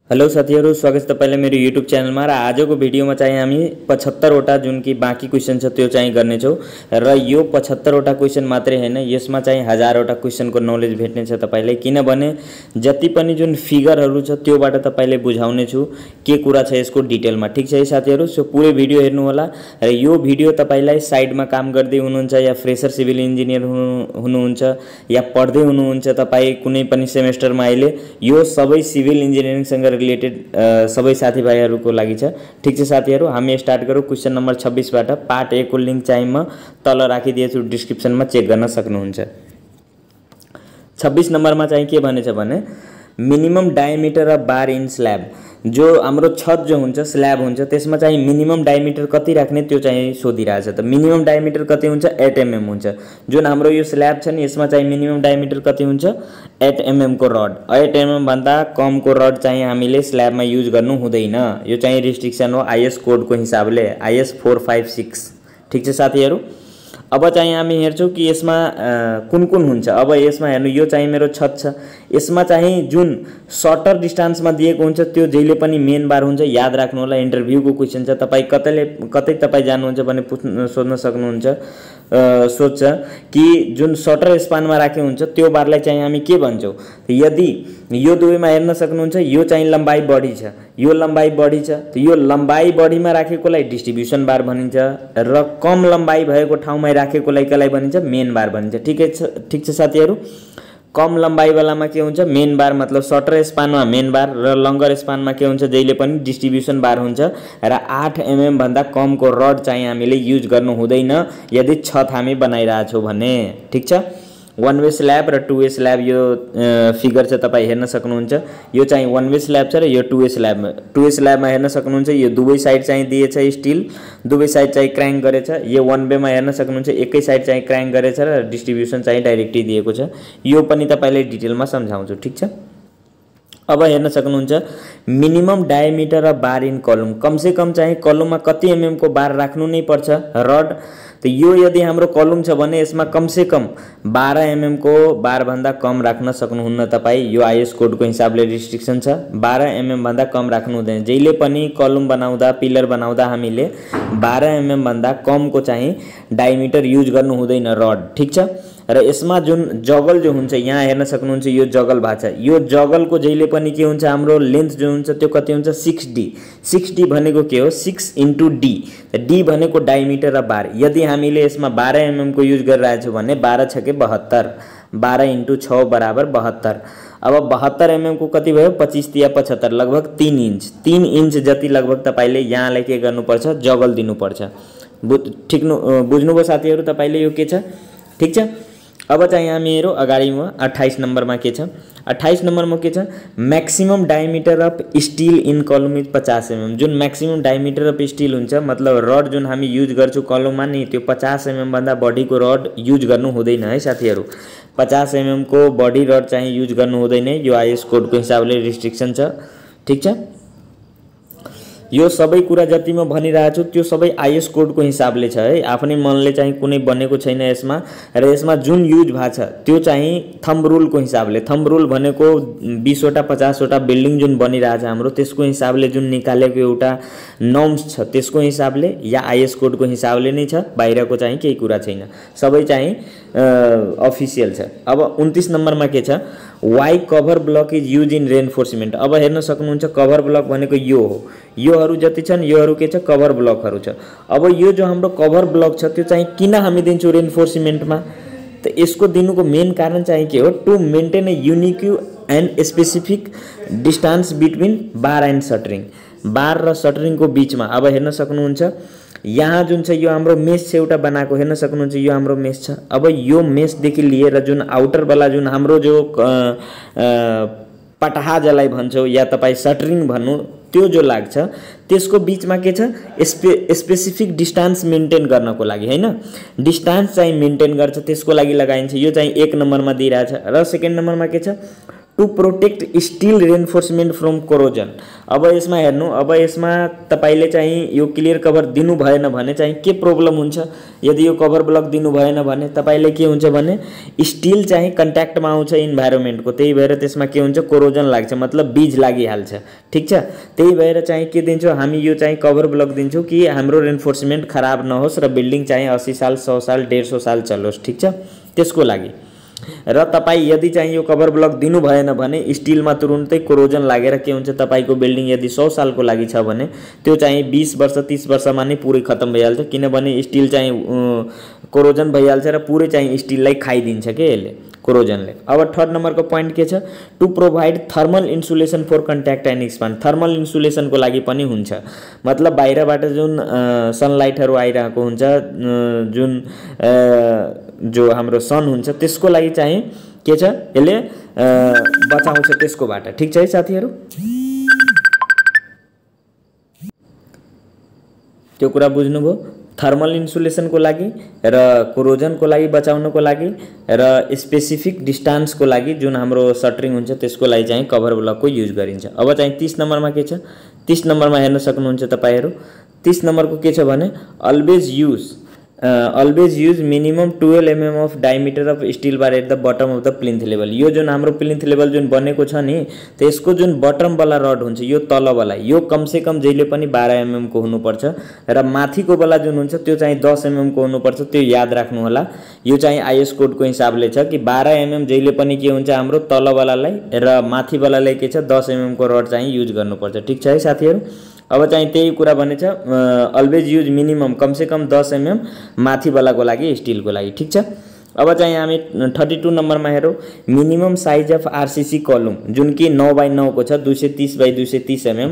Hello साथीहरु, स्वागत छ तपाईलाई मेरो युट्युब च्यानलमा। र आजको भिडियोमा चाहिँ हामी 75 वटा जुन कि बाँकी क्वेशन छ त्यो चाहिँ गर्ने छौं। र यो 75 वटा क्वेशन मात्रै हैन, यसमा चाहिँ 1000 वटा क्वेशनको नलेज भेट्ने छ तपाईलाई। किनभने जति पनि जुन फिगरहरु छ त्योबाट तपाईलाई बुझाउने छु के कुरा छ यसको डिटेलमा। ठीक छ है साथीहरु, सो पुरै भिडियो हेर्नु होला। र यो भिडियो तपाईलाई साइडमा काम गर्दै हुनुहुन्छ या फ्रेशर सिभिल इन्जिनियर हुनुहुन्छ या पढ्दै हुनुहुन्छ तपाई कुनै पनि सेमेस्टरमा, अहिले यो सबै सिभिल इन्जिनियरिङ सँग रिलेटेड सबै साथीभाइहरुको लागि छ। ठीक छ साथीहरु, हामी स्टार्ट गरौँ क्वेशन नम्बर 26 बाट। पार्ट ए को लिंक चाहिँ म तल राखिदिएछु, डिस्क्रिप्सनमा चेक गर्न सक्नुहुन्छ। 26 नम्बरमा चाहिँ के भनेछ भने minimum diameter of bar in slab. जो हाम्रो छत जो हुन्छ स्ल्याब हुन्छ त्यसमा चाहिँ मिनिमम डायमिटर कति राख्ने त्यो चाहिँ सोधिरहेछ। त मिनिमम डायमिटर कति हुन्छ? 8 mm हुन्छ। जुन हाम्रो यो स्ल्याब छ नि यसमा चाहिँ मिनिमम डायमिटर कति हुन्छ? 8 mm को रड। 8 mm भन्दा कम को रड चाहिँ हामीले स्ल्याबमा युज गर्नु हुँदैन। यो चाहिँ रिस्ट्रिक्सन हो आईएस कोड को हिसाबले, आईएस 456। ठीक छ साथीहरु, अब चाहिँ हामी हेर्छौं कि यसमा कुन कुन हुन्छ। अब यसमा हेर्नु, यो चाहिँ मेरो छत छ, यसमा चाहिँ जुन सर्टर डिस्टेन्समा दिएको हुन्छ त्यो जहिले पनि मेन बार हुन्छ। याद राख्नु होला, इन्टरभ्यूको क्वेशन छ। तपाई कतै तपाई जानुहुन्छ भने सोध्न सक्नुहुन्छ, सोध्छ कि जुन सर्टर स्पानमा राखे हुन्छ त्यो बारलाई चाहिँ हामी के भन्छौं। यदि यो दुवैमा हेर्न सक्नुहुन्छ, यो चाहिँ लम्बाई बढी छ, यो लम्बाई बढी छ, त यो लम्बाई बढीमा राखेकोलाई डिस्ट्रिब्युसन बार भनिन्छ र कम लम्बाई भएको ठाउँमा राखेकोलाई केलाई भनिन्छ? मेन बार भनिन्छ। ठीक छ साथीहरु, कम लम्बाई वालामा के हुन्छ? मेन बार, मतलब सर्टर स्पानमा मेन बार, र लंगर स्पानमा के हुन्छ? जहिले पनि डिस्ट्रिब्युसन बार हुन्छ। र 8 mm भन्दा कम को रड चाहिँ हामीले युज गर्नु हुँदैन यदि छत हामी बनाइरहेछौं भने। ठीक छ, 1 वे स्ल्याब र 2 वे स्ल्याब यो फिगर छ, तपाई हेर्न सक्नुहुन्छ। यो चाहिँ 1 वे स्ल्याब छ र यो 2 वे स्ल्याब। 2 वे स्ल्याबमा हेर्न सक्नुहुन्छ, यो दुवै साइड चाहिँ दिएछ स्टील, दुवै साइड चाहिँ क्र्याङ्क गरेछ। यो 1 वे मा हेर्न सक्नुहुन्छ, एकै साइड चाहिँ क्र्याङ्क गरेछ र डिस्ट्रिब्युसन चाहिँ डाइरेक्टली दिएको छ। यो पनि तपाईलाई डिटेलमा सम्झाउँछु। ठीक छ, अब हेर्न सक्नुहुन्छ minimum diameter of bar in कलम। कम से कम चाहिँ कलममा कति एमएम को बार राख्नु नै पर्छ रड। त यो यदि हाम्रो कलम छ भने यसमा कम से कम 12 एमएम को बार भन्दा कम राख्न सक्नुहुन्न तपाई। यो आईएस कोड को हिसाबले रिस्ट्रिक्सन छ, 12 एमएम भन्दा कम राख्नु हुँदैन। जहिले पनि कलम बनाउँदा, पिलर बनाउँदा हामीले 12 एमएम भन्दा कम को चाहिँ डायमिटर युज गर्नु हुँदैन रड। ठीक छ, र यसमा जुन जगल जो हुन्छ, यहाँ हेर्न सक्नुहुन्छ यो जगल भएको छ। यो जगलको जहिले पनि के हुन्छ? हाम्रो लेन्थ जो हुन्छ त्यो कति हुन्छ? 6d। 6d भनेको के हो? 6 × d। d भनेको डायमिटर अफ बार। यदि हामीले यसमा 12 mm को युज गरिरहेछौं भने 12 × 6 = 72, 12 × 6 = 72। अब 72 mm को कति भयो? 25 या 75, लगभग 3 इंच। 3 इंच जति लगभग तपाईले यहाँलाई के गर्नुपर्छ? जगल दिनुपर्छ। ठीक बुझ्नुभयो साथीहरु तपाईले यो के छ? ठीक छ, अब चाहिँ हामी हेरौँ अगाडिमा 28 नम्बरमा के छ। 28 नम्बरमा के छ? Maximum diameter of steel in कलम इज 50 mm। जुन मैक्सिमम डायमिटर अफ स्टील हुन्छ, मतलब रड जुन हामी युज गर्छौं कलममा नि, त्यो 50 mm भन्दा बढीको रड युज गर्नु हुँदैन है साथीहरु। 50 mm को बढी रड चाहिँ युज गर्नु हुँदैन। यो आईएस कोड को हिसाबले रिस्ट्रिक्सन छ। ठीक छ, यो सबै कुरा जति म भनिरहेछु त्यो सबै आईएस कोड को हिसाबले छ है, आफ्नै मनले चाहिँ कुनै बनेको छैन यसमा। र यसमा जुन युज भएको छ त्यो चाहिँ थम्ब रुल को हिसाबले। थम्ब रुल भनेको 20 वटा 50 वटा बिल्डिङ जुन बनिरहेछ हाम्रो, त्यसको हिसाबले जुन निकालेको एउटा नर्म्स छ त्यसको हिसाबले या आईएस कोड को हिसाबले नै छ, बाहिरको चाहिँ केही कुरा छैन, सबै चाहिँ अफिसियल छ। अब 29 नम्बरमा के छ? Why cover block is use in reinforcement. अब हेर्न सक्नुहुन्छ कभर ब्लक भनेको यो हो, योहरू जति छन् योहरू के छ? कभर ब्लकहरू छ। अब यो जो हाम्रो कभर ब्लक छ त्यो चाहिँ किन हामी दिन्छौं रेनफोर्समेन्टमा? त यसको दिनुको मेन कारण चाहिँ के हो? To maintain a unique and specific distance between bar and shuttering. Bar र सटरिङको बीचमा अब हेर्न सक्नुहुन्छ यहाँ जुन छ यो हाम्रो मेस छ एउटा बनाएको, हेर्न सक्नुहुन्छ यो हाम्रो मेस छ। अब यो मेस देखि लिएर जुन आउटर वाला जुन हाम्रो जो पटहा जलाई भन्छौ या तपाई सटरिङ भन्नु, त्यो जो लाग्छ त्यसको बीचमा के छ? स्पेसिफिक डिस्टेन्स मेन्टेन गर्नको लागि, हैन? डिस्टेन्स चाहिँ मेन्टेन गर्छ त्यसको लागि लगाइन्छ। यो चाहिँ 1 नम्बरमा दिइराछ। र सेकेन्ड नम्बरमा के छ? To protect steel reinforcement from corrosion. अब यसमा हेर्नु, अब यसमा तपाईले चाहिँ यो क्लियर कभर दिनु भएन भने चाहिँ के प्रब्लम हुन्छ, यदि यो कभर ब्लक दिनु भएन भने तपाईले के हुन्छ भने स्टील चाहिँ कन्ट्याक्टमा आउँछ इन्भाइरोमेन्टको, त्यही भएर त्यसमा के हुन्छ कोरोजन लाग्छ, मतलब बीज लागिहाल्छ। ठीक छ, त्यही भएर चाहिँ के दिन्छौँ हामी, यो चाहिँ कभर ब्लक दिन्छौँ कि हाम्रो रेन्फोर्समेन्ट खराब नहोस् र बिल्डिङ चाहिँ 80 साल 100 साल 150 साल चलोस्। ठीक छ, त्यसको लागि। र तपाई यदि चाहिँ यो कभर ब्लक दिनु भएन भने स्टीलमा तुरुन्तै कोरोजन लागेर के हुन्छ, तपाईको बिल्डिङ यदि 100 सालको लागि छ भने त्यो चाहिँ 20 वर्ष 30 वर्षमा नै पुरै खत्म भइहाल्छ, किनभने स्टील चाहिँ कोरोजन भइहाल्छ र पुरै चाहिँ स्टीललाई खाइदिन्छ के यसले, कोरोजनले। अब थर्ड नम्बरको पोइन्ट के छ, to provide thermal insulation for contact and expand. Thermal इन्सुलेसनको लागि पनि हुन्छ, मतलब बाहिरबाट जुन सनलाइटहरू आइरहेको हुन्छ, जुन जो हाम्रो सन हुन्छ त्यसको लागि चाहिँ के छ, यसले बचाउँछ त्यसकोबाट। ठीक छ है साथीहरू, त्यो कुरा बुझ्नुभयो। थर्मल इन्सुलेसनको लागि र कोरोजनको लागि बचाउनको लागि र स्पेसिफिक डिस्टेन्सको लागि जुन हाम्रो सटरिङ हुन्छ त्यसको लागि चाहिँ कभर ब्लकको युज गरिन्छ। अब चाहिँ 30 नम्बरमा के छ, 30 नम्बरमा हेर्न सक्नुहुन्छ तपाईहरु। 30 नम्बरको के छ भने always use minimum 12 mm of diameter of steel bar at the bottom of the plinth level। यो जुन हाम्रो प्लिन्थ लेभल जुन बनेको छ नि त्यसको जुन बटम वाला रड हुन्छ यो तल वाला, यो कम से कम जहिले पनि 12 mm को हुनुपर्छ र माथिको वाला जुन हुन्छ त्यो चाहिँ 10 mm को हुनुपर्छ, त्यो याद राख्नु होला। यो चाहिँ आईएस कोडको हिसाबले छ कि 12 mm जहिले पनि के हुन्छ हाम्रो तल वालालाई र माथि वालालाई के छ 10 mm को रड चाहिँ युज गर्नुपर्छ। ठीक छ है साथीहरु, अब चाहिँ त्यही कुरा भनेछ, अलवेज युज मिनिमम कम से कम 10 mm माथि वालाको लागि स्टीलको लागि। ठीक छ, अब चाहिँ हामी 32 नम्बरमा हेरौँ, मिनिमम साइज अफ आरसीसी कलम जुन कि 9x9 को छ, 230x230 mm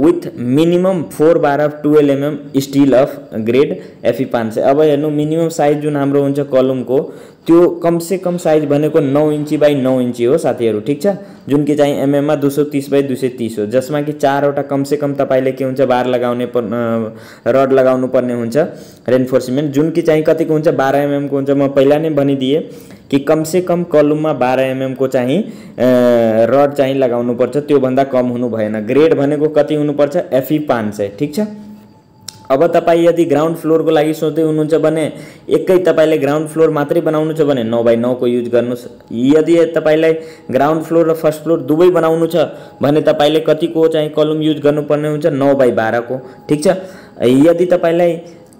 with minimum 4 bar of 12 mm steel of grade FE500। अब हेर्नु मिनिमम साइज जुन हाम्रो हुन्छ कलमको त्यो कम से कम साइज भनेको 9 इन्ची बाई 9 इन्ची हो साथीहरु। ठीक छ, जुन कि चाहिँ MM मा 230x230 हो, जसमा कि 4 वटा कम से कम तपाईले के हुन्छ बार लगाउने रड लगाउनु पर्ने हुन्छ रेन्फोर्समेन्ट, जुन कि चाहिँ कतिको हुन्छ 12 mm को हुन्छ। म पहिला नै भनिदिए कि कम से कम कलममा 12 mm को चाहिँ रड चाहिँ लगाउनु पर्छ, त्यो भन्दा कम हुनु भएन। ग्रेड भनेको कति हुनु पर्छ FE500। ठीक छ, अब तपाई यदि ग्राउन्ड फ्लोरको लागि सोच्दै हुनुहुन्छ भने एकै तपाईले ग्राउन्ड फ्लोर मात्रै बनाउनु छ भने 9x9 को युज गर्नुस्। यदि तपाईलाई ग्राउन्ड फ्लोर र फर्स्ट फ्लोर दुवै बनाउनु छ भने तपाईले कतिको चाहिँ कलम युज गर्नुपर्ने हुन्छ 9x12 को। ठीक छ, यदि तपाईलाई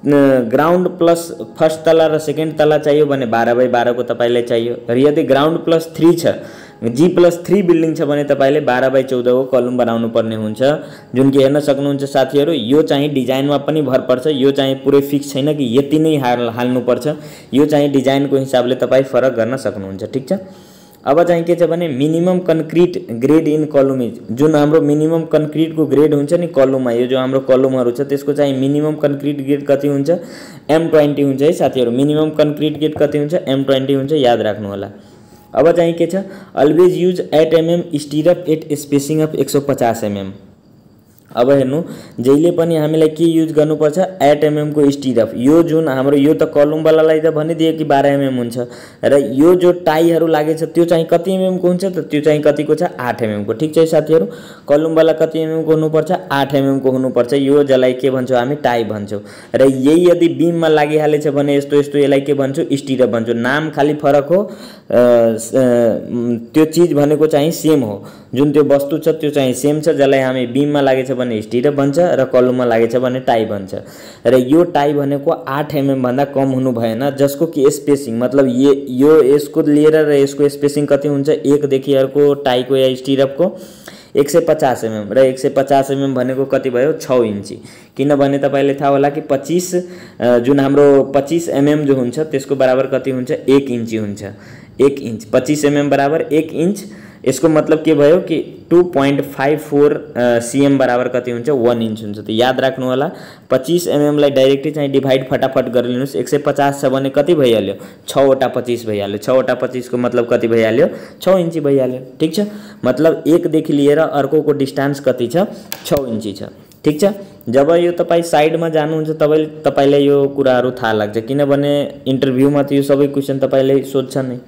ग्राउन्ड प्लस फर्स्ट तला र सेकेन्ड तला चाहियो भने 12x12 को तपाईलाई चाहियो, र यदि ग्राउन्ड प्लस 3 छ G+3 बिल्डिङ छ भने तपाईले 12x14 को कलम बनाउनु पर्ने हुन्छ, जुन कि हेर्न सक्नुहुन्छ साथीहरु। यो चाहिँ डिजाइनमा पनि भर पर्छ, यो चाहिँ पुरै फिक्स छैन कि यति नै हाल्नु पर्छ, यो चाहिँ डिजाइनको हिसाबले तपाई फरक गर्न सक्नुहुन्छ। ठीक छ, अब चाहिँ के छ भने मिनिमम कन्क्रिट ग्रेड इन कलम इज, जुन हाम्रो मिनिमम कन्क्रिट को ग्रेड हुन्छ नि कलममा, यो जो हाम्रो कलमहरु छ त्यसको चाहिँ मिनिमम कन्क्रिट ग्रेड कति हुन्छ M20 हुन्छ है साथीहरु। मिनिमम कन्क्रिट ग्रेड कति हुन्छ M20 हुन्छ, याद राख्नु होला। अब चाहिँ के छ, always use 8 mm stirrup at spacing of 150 mm। अब हेर्नु जहिले पनि हामीलाई के युज गर्नुपर्छ 8 mm को स्टिरअप। यो जुन हाम्रो यो त कलम वालालाई त भनिदिए कि 12 mm हुन्छ, र यो जो टाईहरु लागेछ त्यो चाहिँ कति mm को हुन्छ त, त्यो चाहिँ कतिको छ 8 mm को। ठीक छ साथीहरु, कलम वाला कति mm को हुनुपर्छ 8 mm को हुनुपर्छ, यो जसलाई के भन्छौं हामी टाई भन्छौं। र यही यदि बीममा लागिहालेछ भने यस्तो यस्तो यसलाई के भन्छौं स्टिरअप भन्छौं, नाम खाली फरक हो, त्यो चीज भनेको चाहिँ सेम हो, जुन त्यो वस्तु छ त्यो चाहिँ सेम छ, जसलाई हामी बीममा लागेछ भने स्टिरअप भन्छ र कलममा लागेछ भने टाई भन्छ। र यो टाई भनेको 8 mm भन्दा कम हुनु भएन, जसको कि स्पेसिङ मतलब यो यसको लिएर र यसको स्पेसिङ कति हुन्छ 1 देखि अर्को टाईको या स्टिरअपको 150 mm, र 150 mm भनेको कति भयो 6 इन्ची। किनभने तपाईले थाहा होला कि 25 जुन हाम्रो 25 mm जो हुन्छ त्यसको बराबर कति हुन्छ 1 इन्ची हुन्छ। 1 इंच 25 mm बराबर 1 इंच, यसको मतलब के भयो कि 2.54 cm बराबर कति हुन्छ 1 इंच हुन्छ। त याद राख्नु होला 25 mm लाई डाइरेक्टली चाहिँ डिभाइड फटाफट गरिलिनुस्। 150 छ भने कति भइहाल्यो 6 वटा 25 भइहाल्यो, 6 वटा 25 को मतलब कति भइहाल्यो 6 इन्ची भइहाल्यो। ठीक छ, मतलब 1 देखि लिएर अर्कोको डिस्टेन्स कति छ 6 इन्ची छ। ठीक छ, जब यो तपाई साइडमा जानुहुन्छ तपाईलाई यो कुराहरु थाहा लाग्छ, किनभने इन्टरभ्यूमा त यो सबै क्वेशन तपाईलाई सोध्छ नै।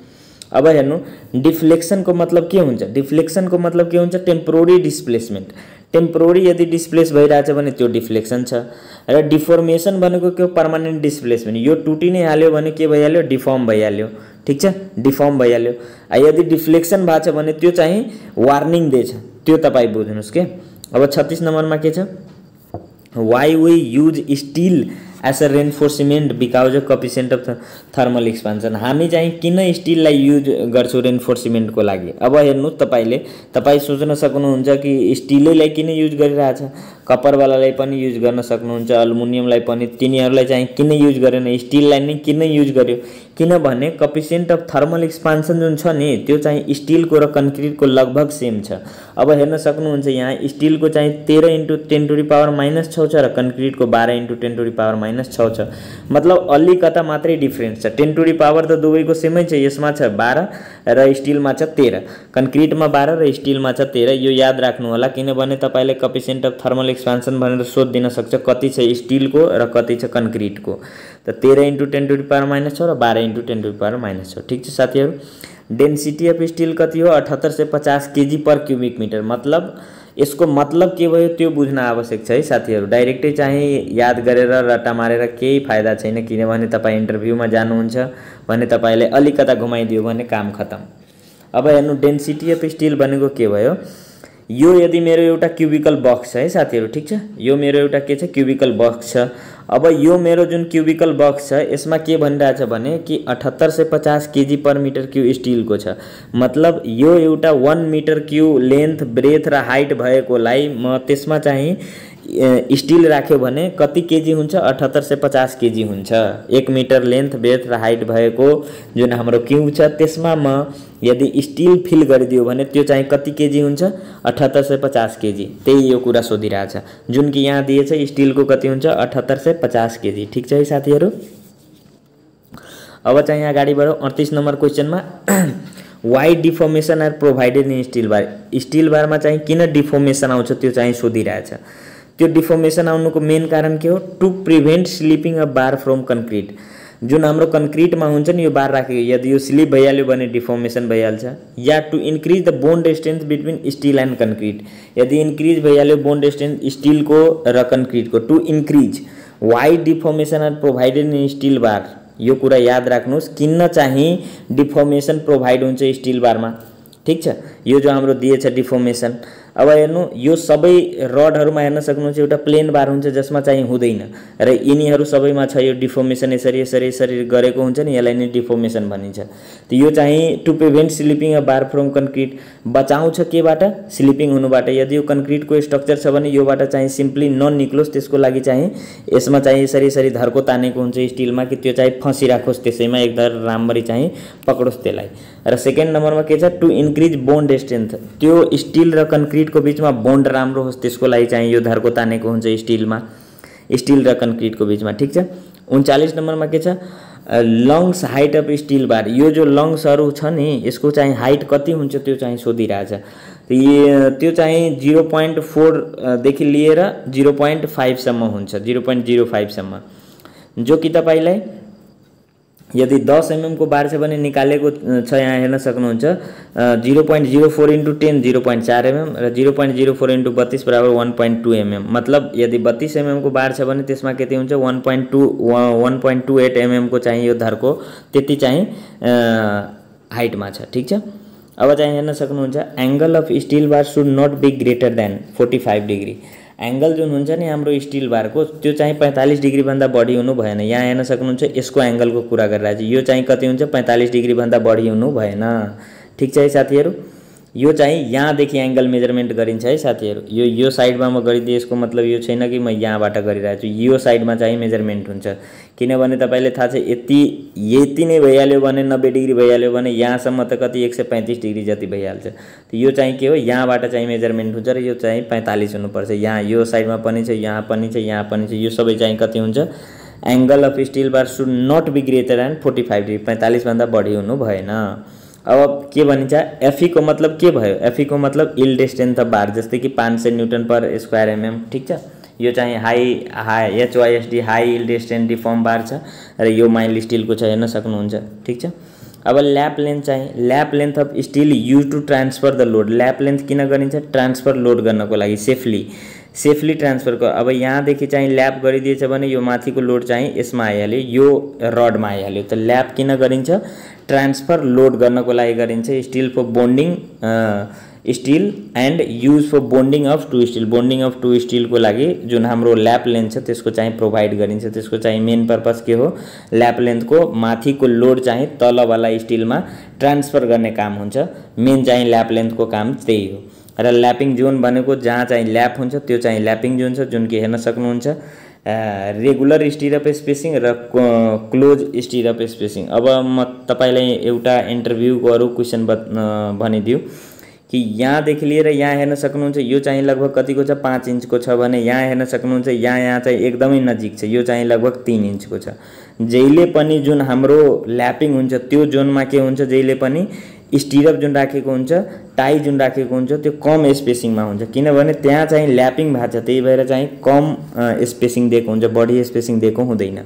अब हेर्नु डिफ्लेक्सनको मतलब के हुन्छ, डिफ्लेक्सनको मतलब के हुन्छ, टेम्पोररी डिस्प्लेसमेन्ट। टेम्पोररी यदि डिस्प्लेस भइरहेछ भने त्यो डिफ्लेक्सन छ। र डिफर्मेसन भनेको के हो, पर्मानेन्ट डिस्प्लेसमेन्ट। यो टुटी नै हाल्यो भने के भइहाल्यो, डिफर्म भइहाल्यो, ठीक छ, डिफर्म भइहाल्यो। यदि डिफ्लेक्सन भएको छ भने त्यो चाहिँ वार्निङ दिएछ, त्यो तपाईँ बुझ्नुहोस् के। अब 36 नम्बरमा के छ, why we use steel as a reinforcement because of coefficient of thermal expansion. हामी चाहिँ किन स्टिललाई युज गर्छौँ रेन्फोर्समेन्टको लागि। अब हेर्नुहोस् तपाईँ सोच्न सक्नुहुन्छ कि स्टिलैलाई किन युज गरिरहेछ, कपरवालालाई पनि युज गर्न सक्नुहुन्छ, एल्युमिनियमलाई पनि, तिनीहरूलाई चाहिँ किन युज गरेन, स्टिललाई नै किन युज गर्यो, किनभने कोएफिसिएन्ट अफ थर्मल एक्सपान्सन जुन छ नि त्यो चाहिँ स्टिलको र कन्क्रिटको लगभग सेम छ। अब हेर्न सक्नुहुन्छ यहाँ स्टिलको चाहिँ 13 × 10⁻⁶ छ र कन्क्रिटको 12 × 10⁻�6 छ। मतलब अलिकता मात्रै डिफ्रेन्स छ। 10⁻ त दुवैको सेमै छ, यसमा छ 12 र स्टिलमा छ 13, कन्क्रिटमा 12 र स्टिलमा छ 13। यो याद राख्नु होला, किनभने तपाईँले कोएफिसिएन्ट अफ थर्मल एक्सपान्सन भनेर सोध दिन सक्छ कति छ स्टिलको र कति छ कन्क्रिटको। त 13 × 10⁻⁶ र 12 × 10⁻�6। ठीक छ साथीहरू। डेन्सिटी अफ स्टिल कति हो, 7850 kg पर क्युबिक मिटर। मतलब यसको मतलब के भयो त्यो बुझ्न आवश्यक छ है साथीहरू। डाइरेक्टै चाहिँ याद गरेर रट्टा मारेर केही फाइदा छैन, किनभने तपाईँ इन्टरभ्यूमा जानुहुन्छ भने तपाईले अलिकता घुमाइदियो भने काम खतम। अब हेर्नु डेन्सिटी अफ स्टिल भनेको के भयो, यो यदि मेरो एउटा क्युबिकल बक्स छ है साथीहरू, ठीक छ, यो मेरो एउटा के छ, क्युबिकल बक्स छ। अब यो मेरो जुन क्युबिकल बक्स छ यसमा के भनिरहेछ भने कि 7850 kg पर मिटर क्यू स्टिलको छ। मतलब यो एउटा 1 मिटर क्यू लेन्थ, ब्रेथ र हाइट भएकोलाई म त्यसमा चाहिँ स्टिल राख्यो भने कति केजी हुन्छ, 7850 kg हुन्छ। 1 मिटर लेन्थ, ब्रेथ र हाइट भएको जुन हाम्रो क्यूब छ त्यसमा म यदि स्टिल फिल गरिदियो भने त्यो चाहिँ कति केजी हुन्छ, 7850 kg। त्यही यो कुरा सोधिरहेछ, जुन कि यहाँ दिएछ स्टिलको कति हुन्छ, 7850 kg। ठीक छ है साथीहरू। अब चाहिँ अगाडि बढौँ 38 नम्बर क्वेसनमा। Why deformation are provided in steel bar. Steel बारमा चाहिँ किन डिफर्मेसन आउँछ त्यो चाहिँ सोधिरहेछ। त्यो डिफर्मेसन आउनुको मेन कारण के हो, to prevent slipping a bar from concrete. जुन हाम्रो कन्क्रिटमा हुन्छ नि यो बार राखेको, यदि यो स्लिप भइहाल्यो भने डिफर्मेसन भइहाल्छ। या to increase the bond strength between steel and concrete. यदि इन्क्रिज भइहाल्यो बोन्ड स्ट्रेन्थ स्टिलको र कन्क्रिटको, to increase why deformation are provided in steel bar. यो कुरा याद राख्नुहोस्, किन चाहिँ डिफर्मेसन प्रोभाइड हुन्छ स्टिल बारमा। ठीक छ, यो जो हाम्रो दिएछ डिफर्मेसन। अब हेर्नु यो सबै रडहरुमा हेर्न सक्नुहुन्छ एउटा प्लेन बार हुन्छ जसमा चाहिँ हुँदैन, र यिनीहरू सबैमा छ यो डिफर्मेसन। यसरी यसरी यसरी गरेको हुन्छ नि, यसलाई नै डिफर्मेसन भनिन्छ। त यो चाहिँ to prevent slipping a bar from concrete, बचाउँछ केबाट, स्लिपिङ हुनुबाट। यदि यो कन्क्रिटको स्ट्रक्चर छ भने योबाट चाहिँ सिम्पली ननिक्लोस्, त्यसको लागि चाहिँ यसमा चाहिँ यसरी यसरी धर्को तानेको हुन्छ स्टिलमा कि त्यो चाहिँ फसिराखोस्, त्यसैमा एकदम राम्ररी चाहिँ पक्रोस् त्यसलाई। र सेकेन्ड नम्बरमा के छ, टु इन्क्रिज बोन्ड स्ट्रेन्थ। त्यो स्टिल र कन्क्रिटको बीचमा बोन्ड राम्रो होस् त्यसको लागि चाहिँ यो धर्को तानेको हुन्छ स्टिलमा, स्टिल र कन्क्रिटको बीचमा। ठीक छ। 39 नम्बरमा के छ, lungs height of steel bar. यो जो लङ्सहरू छ नि यसको चाहिँ हाइट कति हुन्छ त्यो चाहिँ सोधिरहेछ। त्यो चाहिँ 0.4 देखि लिएर 0.5 सम्म हुन्छ, 0.05 सम्म, जो कि तपाईलाई यदि 10 mm को बार छ भने निकालेको छ, यहाँ हेर्न सक्नुहुन्छ 0.04 × 10 0.4 mm र 0.04 × 32 बराबर 1.2 mm। मतलब यदि 32 mm को बार छ भने त्यसमा कति हुन्छ, 1.28 mm को चाहिँ यो धर्को त्यति चाहिँ हाइटमा छ। ठीक छ। अब चाहिँ हेर्न सक्नुहुन्छ angle of steel bar should not be greater than 45 degree. Angle जुन हुन्छ नि हाम्रो स्टिल बारको त्यो चाहिँ 45 डिग्री भन्दा बढी हुनु भएन। यहाँ हेर्न सक्नुहुन्छ यसको एंगलको कुरा गरिरहेछ, यो चाहिँ कति हुन्छ, 45 डिग्री भन्दा बढी हुनु भएन। ठीक छ है साथीहरू। यो चाहिँ यहाँदेखि एंगल मेजरमेन्ट गरिन्छ है साथीहरू। यो साइडमा म गरिदिए यसको मतलब यो छैन कि म यहाँबाट गरिरहेको छु, यो साइडमा चाहिँ मेजरमेन्ट हुन्छ। किनभने तपाईले थाहा छ यति नै भइहाल्यो भने 90 डिग्री भइहाल्यो भने यहाँसम्म त कति 135 डिग्री जति भइहाल्छ। त यो चाहिँ के हो, यहाँबाट चाहिँ मेजरमेन्ट हुन्छ र यो चाहिँ 45 हुनुपर्छ। यहाँ यो साइडमा पनि छ, यहाँ पनि छ, यहाँ पनि छ, यो सबै चाहिँ कति हुन्छ, angle of steel bar should not be greater than 45 degree, 45 भन्दा बढी हुनु भएन। अब के भनिन्छ, एफई को मतलब के भयो, एफई को मतलब यील्ड स्ट्रेन्थ अफ बार, जस्तै कि 500 न्यूटन पर स्क्वायर mm। ठीक छ। यो चाहिँ high HYSD high yield strength deform bar छ र यो माइल्ड स्टिलको छ, हेर्न सक्नुहुन्छ। ठीक छ। अब ल्याप लेन्थ चाहिँ lap length of steel use to transfer the load. Lap length किन गरिन्छ? ट्रान्सफर लोड गर्नको लागि, सेफली ट्रान्सफरको। अब यहाँदेखि चाहिँ ल्याप गरिदिएछ भने यो माथिको लोड चाहिँ यसमा आइहाल्यो, यो रडमा आइहाल्यो। त ल्याप किन गरिन्छ? ट्रान्सफर लोड गर्नको लागि गरिन्छ। Steel for bonding steel and use for bonding of two steel. Bonding of two स्टिलको लागि जुन हाम्रो ल्याप लेन्थ छ त्यसको चाहिँ प्रोभाइड गरिन्छ। त्यसको चाहिँ मेन पर्पस के हो? ल्याप लेन्थको माथिको लोड चाहिँ तलवाला स्टिलमा ट्रान्सफर गर्ने काम हुन्छ। मेन चाहिँ ल्याप लेन्थको काम त्यही हो। र ल्यापिङ जोन भनेको जहाँ चाहिँ ल्याप हुन्छ त्यो चाहिँ ल्यापिङ जोन छ, जुन कि हेर्न सक्नुहुन्छ। रेगुलर स्टिरअप स्पेसिङ र क्लोज स्टिरअप स्पेसिङ। अब म तपाईलाई एउटा इन्टरभ्यूको अरू क्वेसन भनिदिउँ कि यहाँदेखि लिएर यहाँ हेर्न सक्नुहुन्छ, यो चाहिँ लगभग कतिको छ? 5 इन्चको छ भने यहाँ हेर्न सक्नुहुन्छ, यहाँ चाहिँ एकदमै नजिक छ, यो चाहिँ लगभग 3 इन्चको छ। जहिले पनि जुन हाम्रो ल्यापिङ हुन्छ त्यो जोनमा के हुन्छ? जहिले पनि स्टिरअप जुन राखेको हुन्छ, टाई जुन राखेको हुन्छ त्यो कम स्पेसिङमा हुन्छ, किनभने त्यहाँ चाहिँ ल्यापिङ भएको छ, त्यही भएर चाहिँ कम स्पेसिङ दिएको हुन्छ, बढी स्पेसिङ दिएको हुँदैन।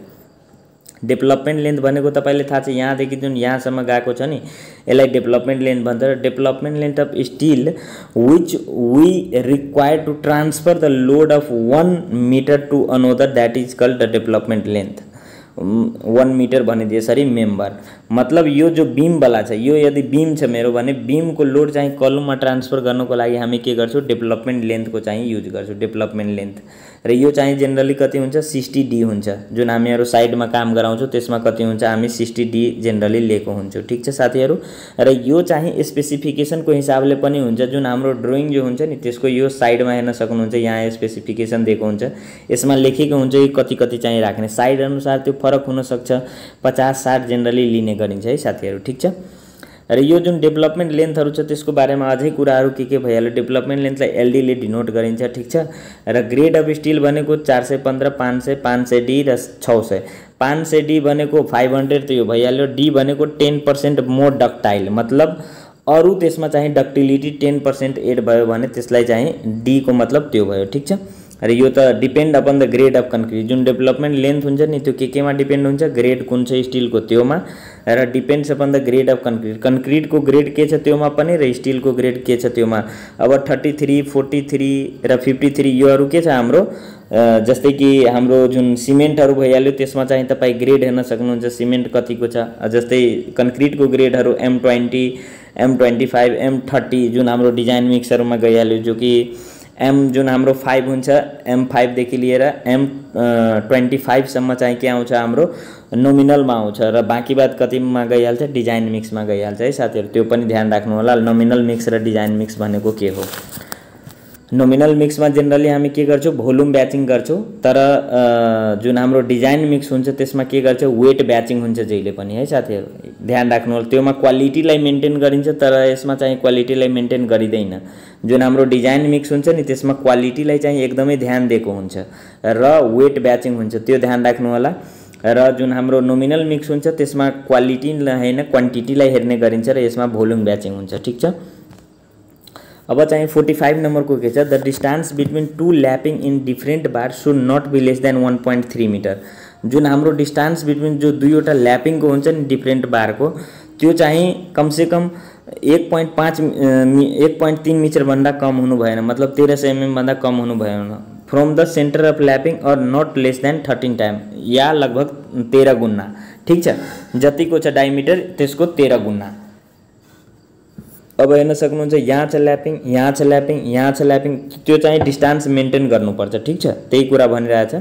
डेभलपमेन्ट लेन्थ भनेको तपाईले थाहा छ, यहाँदेखि जुन यहाँसम्म गएको छ नि यसलाई डेभलपमेन्ट लेन्थ भन्छ। Development length of steel which we require to transfer the load of 1 metre to another, that is called the development length. 1 metre भनिदिए सरी मेम्बर, मतलब यो जो बीमवाला छ, यो यदि बीम छ मेरो भने बीमको लोड चाहिँ कलममा ट्रान्सफर गर्नको लागि हामी के गर्छौँ? डेभलपमेन्ट लेन्थको चाहिँ युज गर्छौँ, डेभलपमेन्ट लेन्थ। र यो चाहिँ जेनरली कति हुन्छ? 60 डी हुन्छ। जुन हामीहरू साइडमा काम गराउँछौँ त्यसमा कति हुन्छ? हामी 60 डी जेनरली लिएको हुन्छौँ। ठिक छ साथीहरू। र यो चाहिँ स्पेसिफिकेसनको हिसाबले पनि हुन्छ। जुन हाम्रो ड्रइङ जो हुन्छ नि त्यसको यो साइडमा हेर्न सक्नुहुन्छ, यहाँ स्पेसिफिकेसन दिएको हुन्छ, यसमा लेखेको हुन्छ कि कति कति चाहिँ राख्ने। साइड अनुसार त्यो फरक हुन सक्छ, 50-60 जेनरली लिने गरिन्छ है साथीहरू। ठिक छ। र यो जुन डेभलपमेन्ट लेन्थहरू छ त्यसको बारेमा अझै कुराहरू के भइहाल्यो। डेभलपमेन्ट लेन्थलाई एलडी ले डिनोट गरिन्छ। ठिक छ। र ग्रेड अफ स्टिल भनेको 415, 500, 500 डी र 600। 500 डी भनेको 500 त यो भइहाल्यो। डी भनेको 10% मोर डक्टाइल, मतलब अरू त्यसमा चाहिँ डक्टिलिटी 10% एड भयो भने त्यसलाई चाहिँ डी को मतलब त्यो भयो। ठिक छ। र यो त depend upon the grade of concrete. जुन डेभलपमेन्ट लेन्थ हुन्छ नि त्यो केमा डिपेन्ड हुन्छ? ग्रेड कुन छ स्टिलको त्योमा, र depends upon the grade of concrete. कन्क्रिटको ग्रेड के छ त्योमा पनि, र स्टिलको ग्रेड के छ त्योमा। अब 33, 43 र 53 योहरू के छ हाम्रो? जस्तै कि हाम्रो जुन सिमेन्टहरू भइहाल्यो त्यसमा चाहिँ तपाईँ ग्रेड हेर्न सक्नुहुन्छ, सिमेन्ट कतिको छ। जस्तै कन्क्रिटको ग्रेडहरू M20, M25, M30 जुन हाम्रो डिजाइन मिक्सहरूमा गइहाल्यो, जो कि M जुन हाम्रो 5 हुन्छ, M5 देखि लिएर M25 सम्म चाहिँ के आउँछ? हाम्रो नोमिनलमा आउँछ, र बाँकी बात कतिमा गइहाल्छ? डिजाइन मिक्समा गइहाल्छ है साथीहरू। त्यो पनि ध्यान राख्नु होला। नोमिनल मिक्स र डिजाइन मिक्स भनेको के हो? नोमिनल मिक्समा जेनरली हामी के गर्छौँ? भोल्युम ब्याचिङ गर्छौँ। तर जुन हाम्रो डिजाइन मिक्स हुन्छ त्यसमा के गर्छ? वेट ब्याचिङ हुन्छ जहिले पनि है साथीहरू। ध्यान राख्नु होला। त्योमा क्वालिटीलाई मेन्टेन गरिन्छ तर यसमा चाहिँ क्वालिटीलाई मेन्टेन गरिँदैन। जुन हाम्रो डिजाइन मिक्स हुन्छ नि त्यसमा क्वालिटीलाई चाहिँ एकदमै ध्यान दिएको हुन्छ र वेट ब्याचिङ हुन्छ, त्यो ध्यान राख्नु होला। र जुन हाम्रो नोमिनल मिक्स हुन्छ त्यसमा क्वालिटीलाई हैन क्वान्टिटीलाई हेर्ने गरिन्छ र यसमा भोल्युम ब्याचिङ हुन्छ। ठिक छ। अब चाहिँ 45 नम्बरको के छ? The distance between two lapping in different bar should not be less than 1.3 metre. जुन हाम्रो डिस्टेन्स बिट्विन जो दुईवटा ल्यापिङको हुन्छ नि डिफरेन्ट बारको, त्यो चाहिँ कमसेकम 1.3 मिटर भन्दा कम हुनु भएन, मतलब 1300 mm भन्दा कम हुनु भएन। From the centre of lapping or not less than 13 time, या लगभग 13 गुणा। ठिक छ। जतिको छ डायमिटर त्यसको 13 गुणा। अब हेर्न सक्नुहुन्छ यहाँ छ ल्यापिङ, यहाँ छ ल्यापिङ, यहाँ छ ल्यापिङ, त्यो चाहिँ डिस्टेन्स मेन्टेन गर्नुपर्छ। ठिक छ। त्यही कुरा भनिरहेछ।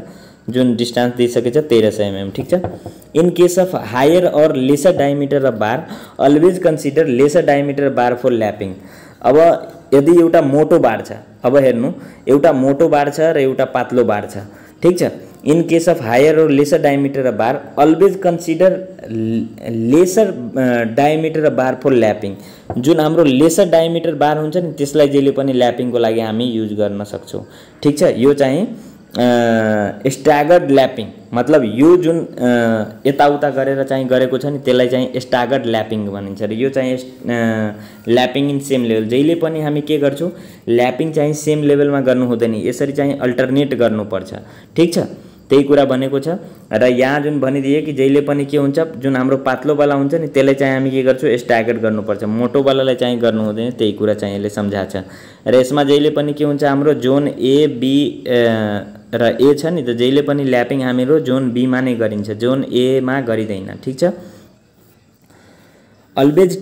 जुन डिस्टेन्स दिइसकेछ 1300 mm। ठिक छ। In case of higher or lesser diameter of bar always consider lesser diameter bar for lapping. अब यदि एउटा मोटो बार छ, अब हेर्नु एउटा मोटो बार छ र एउटा पातलो बार छ। ठिक छ। In case of higher or lesser diameter of bar always consider lesser diameter of bar for lapping. जुन हाम्रो लेसर डायमिटर बार हुन्छ नि त्यसलाई जहिले पनि ल्यापिङको लागि हामी युज गर्न सक्छौँ। ठिक छ। यो चाहिँ स्ट्यागर्ड ल्यापिङ, मतलब यो जुन यताउता गरेर चाहिँ गरेको छ नि त्यसलाई चाहिँ स्ट्यागर्ड ल्यापिङ भनिन्छ। र यो चाहिँ ल्यापिङ इन सेम लेभल। जहिले पनि हामी के गर्छौँ? ल्यापिङ चाहिँ सेम लेभलमा गर्नु हुँदैन, यसरी चाहिँ अल्टरनेट गर्नुपर्छ। ठिक छ। त्यही कुरा भनेको छ। र यहाँ जुन भनिदिए कि जहिले पनि के हुन्छ, जुन हाम्रो पातलोवाला हुन्छ नि त्यसलाई चाहिँ हामी के गर्छौँ, स्ट्यागर गर्नुपर्छ, मोटोवालालाई चाहिँ गर्नु हुँदैन, त्यही कुरा चाहिँ यसले सम्झाएको छ। र यसमा जहिले पनि के हुन्छ, हाम्रो जोन ए बी र ए छ नि, त जहिले पनि ल्यापिङ हामीहरू जोन बीमा नै गरिन्छ, जोन एमा गरिँदैन। ठिक छ। always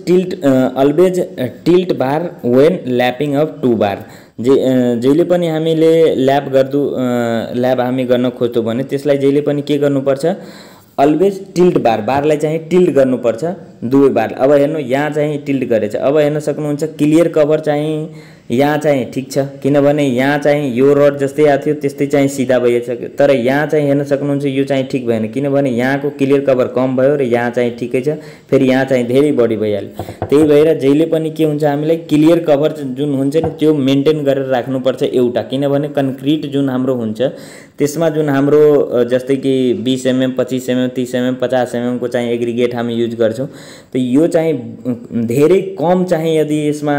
tilt bar when lapping of 2 bar। जहिले पनि हामीले ल्याप हामी गर्न खोज्छौँ भने त्यसलाई जहिले पनि के गर्नुपर्छ, अलवेज टिल्ट बारलाई चाहिँ टिल्ट गर्नुपर्छ 2 बार। अब हेर्नु यहाँ चाहिँ टिल्ट गरेछ, अब हेर्न सक्नुहुन्छ क्लियर कभर चाहिँ यहाँ चाहिँ ठिक छ, किनभने यहाँ चाहिँ यो रड जस्तै आएको थियो त्यस्तै चाहिँ सिधा भइसक्यो, तर यहाँ चाहिँ हेर्न सक्नुहुन्छ यो चाहिँ ठिक भएन, किनभने यहाँको क्लियर कभर कम भयो र यहाँ चाहिँ ठिकै छ, फेरि यहाँ चाहिँ धेरै बढी भइहाल्यो। त्यही भएर जहिले पनि के हुन्छ, हामीलाई क्लियर कभर जुन हुन्छ नि त्यो मेन्टेन गरेर राख्नुपर्छ एउटा, किनभने कन्क्रिट जुन हाम्रो हुन्छ त्यसमा जुन हाम्रो जस्तै कि 20 mm 25 mm 30 mm 50 mm को चाहिँ एग्रिगेट हामी युज गर्छौँ, त यो चाहिँ धेरै कम चाहिँ यदि यसमा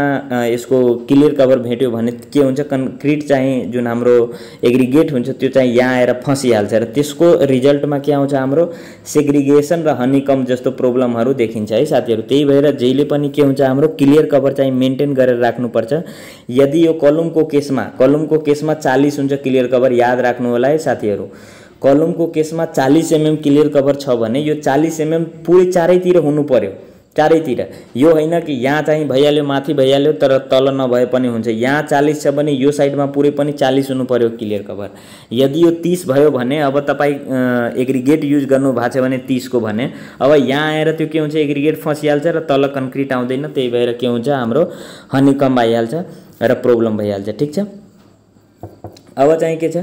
यसको क्लियर कभर भेट्यो भने के हुन्छ, कन्क्रिट चाहिँ जुन हाम्रो एग्रिगेट हुन्छ त्यो चाहिँ यहाँ आएर फसिहाल्छ र त्यसको रिजल्टमा के आउँछ, हाम्रो सेग्रिगेसन र हनीकम जस्तो प्रब्लमहरू देखिन्छ है साथीहरू। त्यही भएर जहिले पनि के हुन्छ, हाम्रो क्लियर कभर चाहिँ मेन्टेन गरेर राख्नुपर्छ। यदि यो कलमको केसमा 40 हुन्छ क्लियर कभर, याद राख्नु होला है साथीहरू, कलमको केसमा 40 mm क्लियर कभर छ भने यो 40 mm पुरै चारैतिर हुनु पर्यो, चारैतिर। यो होइन कि यहाँ चाहिँ भइहाल्यो माथि भइहाल्यो तर तल नभए पनि हुन्छ, यहाँ 40 छ भने यो साइडमा पुरै पनि 40 हुनु पर्यो क्लियर कभर। यदि यो 30 भयो भने अब तपाईँ एग्रिगेट युज गर्नु भएको छ भने 30 को भने अब यहाँ आएर त्यो के हुन्छ, एग्रिगेट फसिहाल्छ र तल कन्क्रिट आउँदैन, त्यही भएर के हुन्छ, हाम्रो हनीकम आइहाल्छ र प्रब्लम भइहाल्छ। ठिक छ। अब चाहिँ के छ,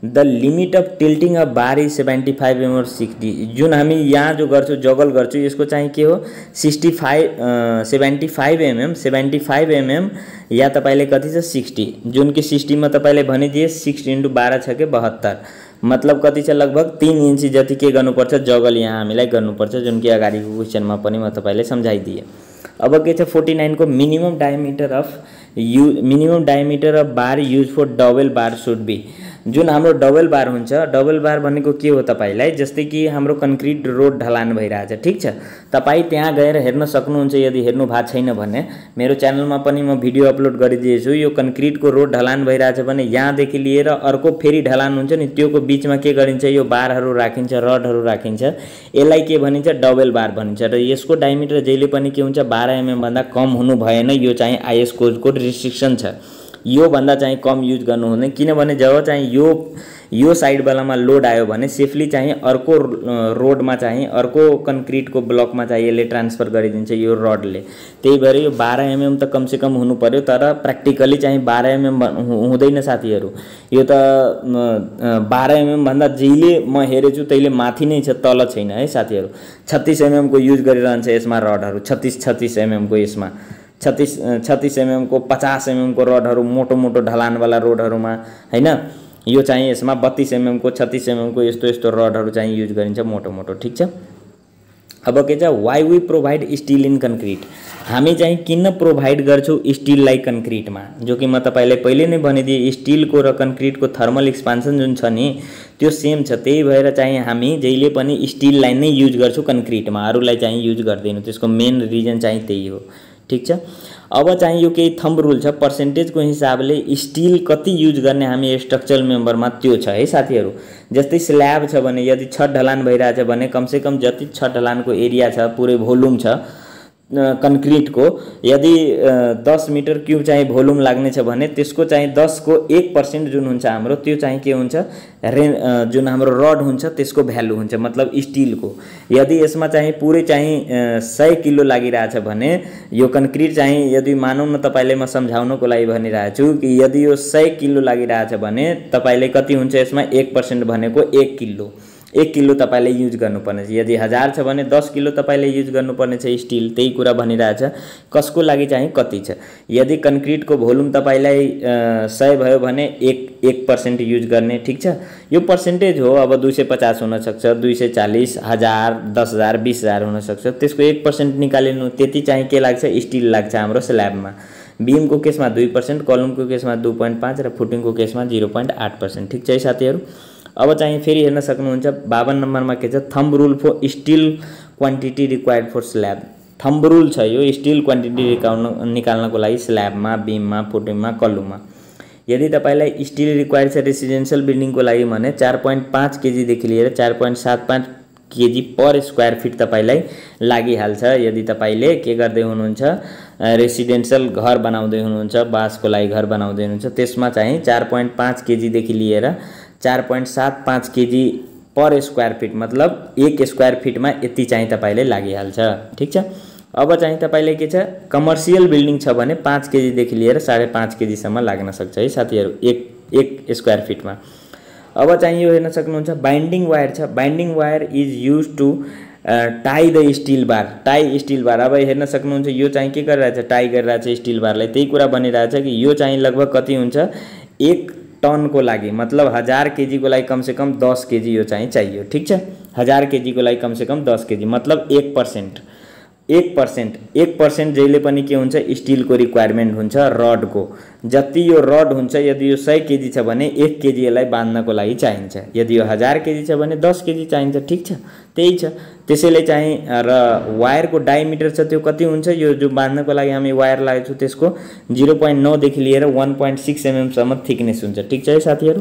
the limit of tilting of bar is 75 mm और 60। जुन हामी यहाँ जो गर्छौँ जगल गर्छौँ यसको चाहिँ के हो, 75 mm या तपाईँले कति छ 60, जुन कि 60 मा तपाईँले भनिदिए 6 × 12 छ कि 72, मतलब कति छ, लगभग 3 इंच जति के गर्नुपर्छ जगल यहाँ हामीलाई गर्नुपर्छ, जुन कि अगाडिको क्वेसनमा पनि म तपाईँले सम्झाइदिएँ। अब के छ 49 को minimum diameter of bar use for double bar should be. जुन हाम्रो डबल बार हुन्छ, डबल बार भनेको के हो तपाईलाई, जस्तै कि हाम्रो कन्क्रिट रोड ढलान भइरहेछ, ठीक छ, तपाई त्यहाँ गएर हेर्न सक्नुहुन्छ। यदि हेर्नु भएको छैन भने मेरो च्यानलमा पनि म भिडियो अपलोड गरिदिएछु। यो कन्क्रिटको रोड ढलान भइरहेछ भने यहाँदेखि लिएर अर्को फेरि ढलान हुन्छ नि, त्योको बीचमा के गरिन्छ, यो बारहरू राखिन्छ, रडहरू राखिन्छ, यसलाई के भनिन्छ, डबल बार भनिन्छ। र यसको डायमिटर जहिले पनि के हुन्छ, 12 mm भन्दा कम हुनु भएन। यो चाहिँ आईएस कोडको रिस्ट्रिक्सन छ, यो भन्दा चाहिँ कम युज गर्नु हुँदैन, किनभने जब चाहिँ यो साइड वालामा लोड आयो भने सेफली चाहिँ अर्को रोडमा चाहिँ अर्को कन्क्रिटको ब्लकमा चाहिँ यसले ट्रान्सफर गरिदिन्छ यो रडले। त्यही भएर यो 12 mm त कमसे कम हुनु पर्यो, तर प्र्याक्टिकली चाहिँ 12 mm हुँदैन साथीहरू। यो त 12 mm भन्दा जहिले म हेरेछु तैले माथि नै छ, तल छैन है साथीहरू। 36 mm को युज गरिरहन्छ यसमा रडहरू, 36 mm को यसमा 36 mm को 50 mm को रडहरू, मोटो मोटो ढलानवाला रोडहरूमा हैन। यो चाहिँ यसमा 32 mm को 36 mm को यस्तो यस्तो रडहरू चाहिँ युज गरिन्छ, मोटो मोटो, ठीक छ। अब के छ, why we provide steel in concrete. हामी चाहिँ किन प्रोभाइड गर्छौँ स्टिललाई कन्क्रिटमा, जो कि म तपाईलाई पहिले नै भनिदिए, स्टिलको र कन्क्रिटको थर्मल एक्सपान्सन जुन छ नि त्यो सेम छ। त्यही भएर चाहिँ हामी जहिले पनि स्टिललाई नै युज गर्छौँ कन्क्रिटमा, अरूलाई चाहिँ युज गर्दैनौँ। त्यसको मेन रिजन चाहिँ त्यही हो, ठीक छ। अब चाहिँ यो केही थम्ब रुल छ, पर्सेन्टेजको हिसाबले स्टिल कति युज गर्ने हामी स्ट्रक्चरल मेम्बरमा त्यो छ है साथीहरू। जस्तै स्ल्याब छ भने यदि छत ढलान भइरहेछ भने कमसेकम जति छत ढलानको एरिया छ, पुरै भोल्युम छ कन्क्रिटको, यदि 10 मिटर क्युब चाहिँ भोल्युम लाग्ने छ भने त्यसको चाहिँ 10 को 1% जुन हुन्छ हाम्रो, त्यो चाहिँ के हुन्छ, जुन हाम्रो रड हुन्छ त्यसको भ्यालु हुन्छ, मतलब स्टिलको। यदि यसमा चाहिँ पुरै चाहिँ 100 किलो लागिरहेछ भने यो कन्क्रिट चाहिँ, यदि मानौँ न तपाईले म सम्झाउनको लागि भनिरहेको छु कि यदि यो 100 किलो लागिरहेछ भने तपाईले कति हुन्छ यसमा 1% भनेको 1 किलो, 1 किलो तपाईले युज गर्नुपर्ने छ। यदि 1000 छ भने 10 किलो तपाईले युज गर्नुपर्ने छ स्टिल। त्यही कुरा भनिरहेछ, कसको लागि चाहिँ कति छ। यदि कन्क्रिटको भोल्युम तपाईलाई 100 भयो भने 1% युज गर्ने, ठीक छ। यो पर्सेन्टेज हो, अब 250 हुन सक्छ, 240, 1000, 10000, 20000 हुन सक्छ। त्यसको 1% निकालिनु, त्यति चाहिँ के लाग्छ, स्टिल लाग्छ हाम्रो स्ल्याबमा। बीमको केसमा 2%, कलमको केसमा 2.5 र फुटिङको केसमा 0.8%, ठीक छ है साथीहरू। अब चाहिँ फेरि हेर्न सक्नुहुन्छ 52 नम्बरमा के छ, thumb rule for steel quantity required for slab. Thumb rule छ यो स्टिल क्वान्टिटी निकाल्नको लागि स्ल्याबमा, बिममा, फुटिङमा, कल्लुमा। यदि तपाईलाई स्टिल रिक्वायर्ड छ रेसिडेन्शियल बिल्डिङको लागि भने 4.5 केजीदेखि लिएर 4.75 केजी पर स्क्वायर फिट तपाईलाई लागिहाल्छ। यदि तपाईले के गर्दै हुनुहुन्छ, रेसिडेन्शियल घर बनाउँदै हुनुहुन्छ, बासको लागि घर बनाउँदै हुनुहुन्छ, त्यसमा चाहिँ 4.5 केजीदेखि लिएर 4.75 केजी पर स्क्वायर फिट, मतलब 1 स्क्वायर फिटमा यति चाहिँ तपाईले लागिहाल्छ। ठीक छ। अब चाहिँ तपाईले के छ, कमर्सियल बिल्डिङ छ भने 5 केजीदेखि लिएर 5.5 केजीसम्म लाग्न सक्छ है साथीहरु, एक स्क्वायर फिटमा। अब चाहिँ यो हेर्न सक्नुहुन्छ बाइन्डिङ वायर छ। Binding wire is used to tie the steel bar. Tie steel bar, अब हेर्न सक्नुहुन्छ यो चाहिँ के गरिरहेछ, टाई गरिरहेछ स्टिल बारलाई। त्यही कुरा बनिरहेछ कि यो चाहिँ लगभग कति हुन्छ, 1 टनको लागि, मतलब 1000 केजी को लागि कम से कम 10 केजी यो चाहिँ चाहियो। ठीक छ। 1000 केजी को लागि कम से कम 10 केजी, मतलब 1%। 1% जहिले पनि के हुन्छ, स्टिलको रिक्वायरमेन्ट हुन्छ रडको। जति यो रड हुन्छ, यदि यो 100 केजी छ भने 1 केजी यसलाई बाँध्नको लागि चाहिन्छ। यदि यो 1000 केजी छ भने 10 केजी चाहिन्छ। ठीक छ, त्यही छ। त्यसैले चाहिँ र वायरको डायमिटर छ त्यो कति हुन्छ, यो जो बाँध्नको लागि हामी वायर लागेको छु त्यसको 0.9 देखि लिएर 1.6 mm सम्म थिकनेस हुन्छ। ठीक छ है साथीहरु।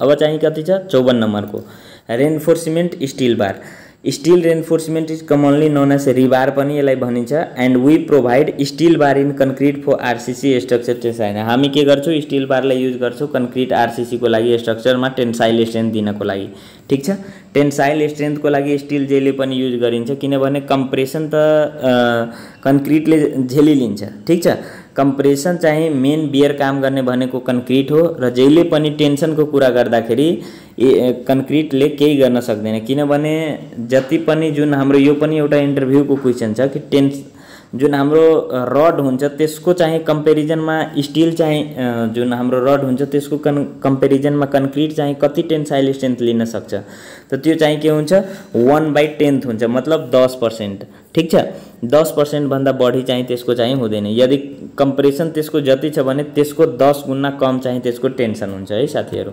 अब चाहिँ कति छ, 54 नम्बरको reinforcement steel bar. Steel reinforcement is commonly known as rebar पनि यसलाई भनिन्छ। And we provide steel bar in concrete for RCC structure tensile. हामी के गर्छौं, स्टिल बारलाई युज गर्छौं कन्क्रिट आरसीसी को लागि स्ट्रक्चरमा टेन्साइल स्ट्रेन्थ दिनको लागि। ठीक छ। टेन्साइल स्ट्रेन्थको लागि स्टिल जहिले पनि युज गरिन्छ, किनभने कम्प्रेसन त कन्क्रिटले झेलिलिन्छ। ठीक छ। कम्प्रेसन चाहिँ मेन बियर काम गर्ने भनेको कन्क्रिट हो, र जहिले पनि टेन्सनको कुरा गर्दाखेरि कन्क्रिटले केही गर्न सक्दैन। किनभने जति पनि जुन हाम्रो यो पनि एउटा इन्टरभ्यूको क्वेशन छ कि जुन हाम्रो रड हुन्छ त्यसको चाहिँ कम्पेरिजनमा स्टिल चाहिँ जुन हाम्रो रड हुन्छ त्यसको कम्पेरिजनमा कन्क्रिट चाहिँ कति टेन्साइल स्ट्रेन्थ लिन सक्छ, त त्यो चाहिँ के हुन्छ, 1/10 हुन्छ, मतलब 10%। ठीक छ। 10% भन्दा बढी चाहिँ त्यसको चाहिँ हुँदैन। यदि कम्प्रेसन त्यसको जति छ भने त्यसको 10 गुणा कम चाहिँ त्यसको टेन्सन हुन्छ है साथीहरु।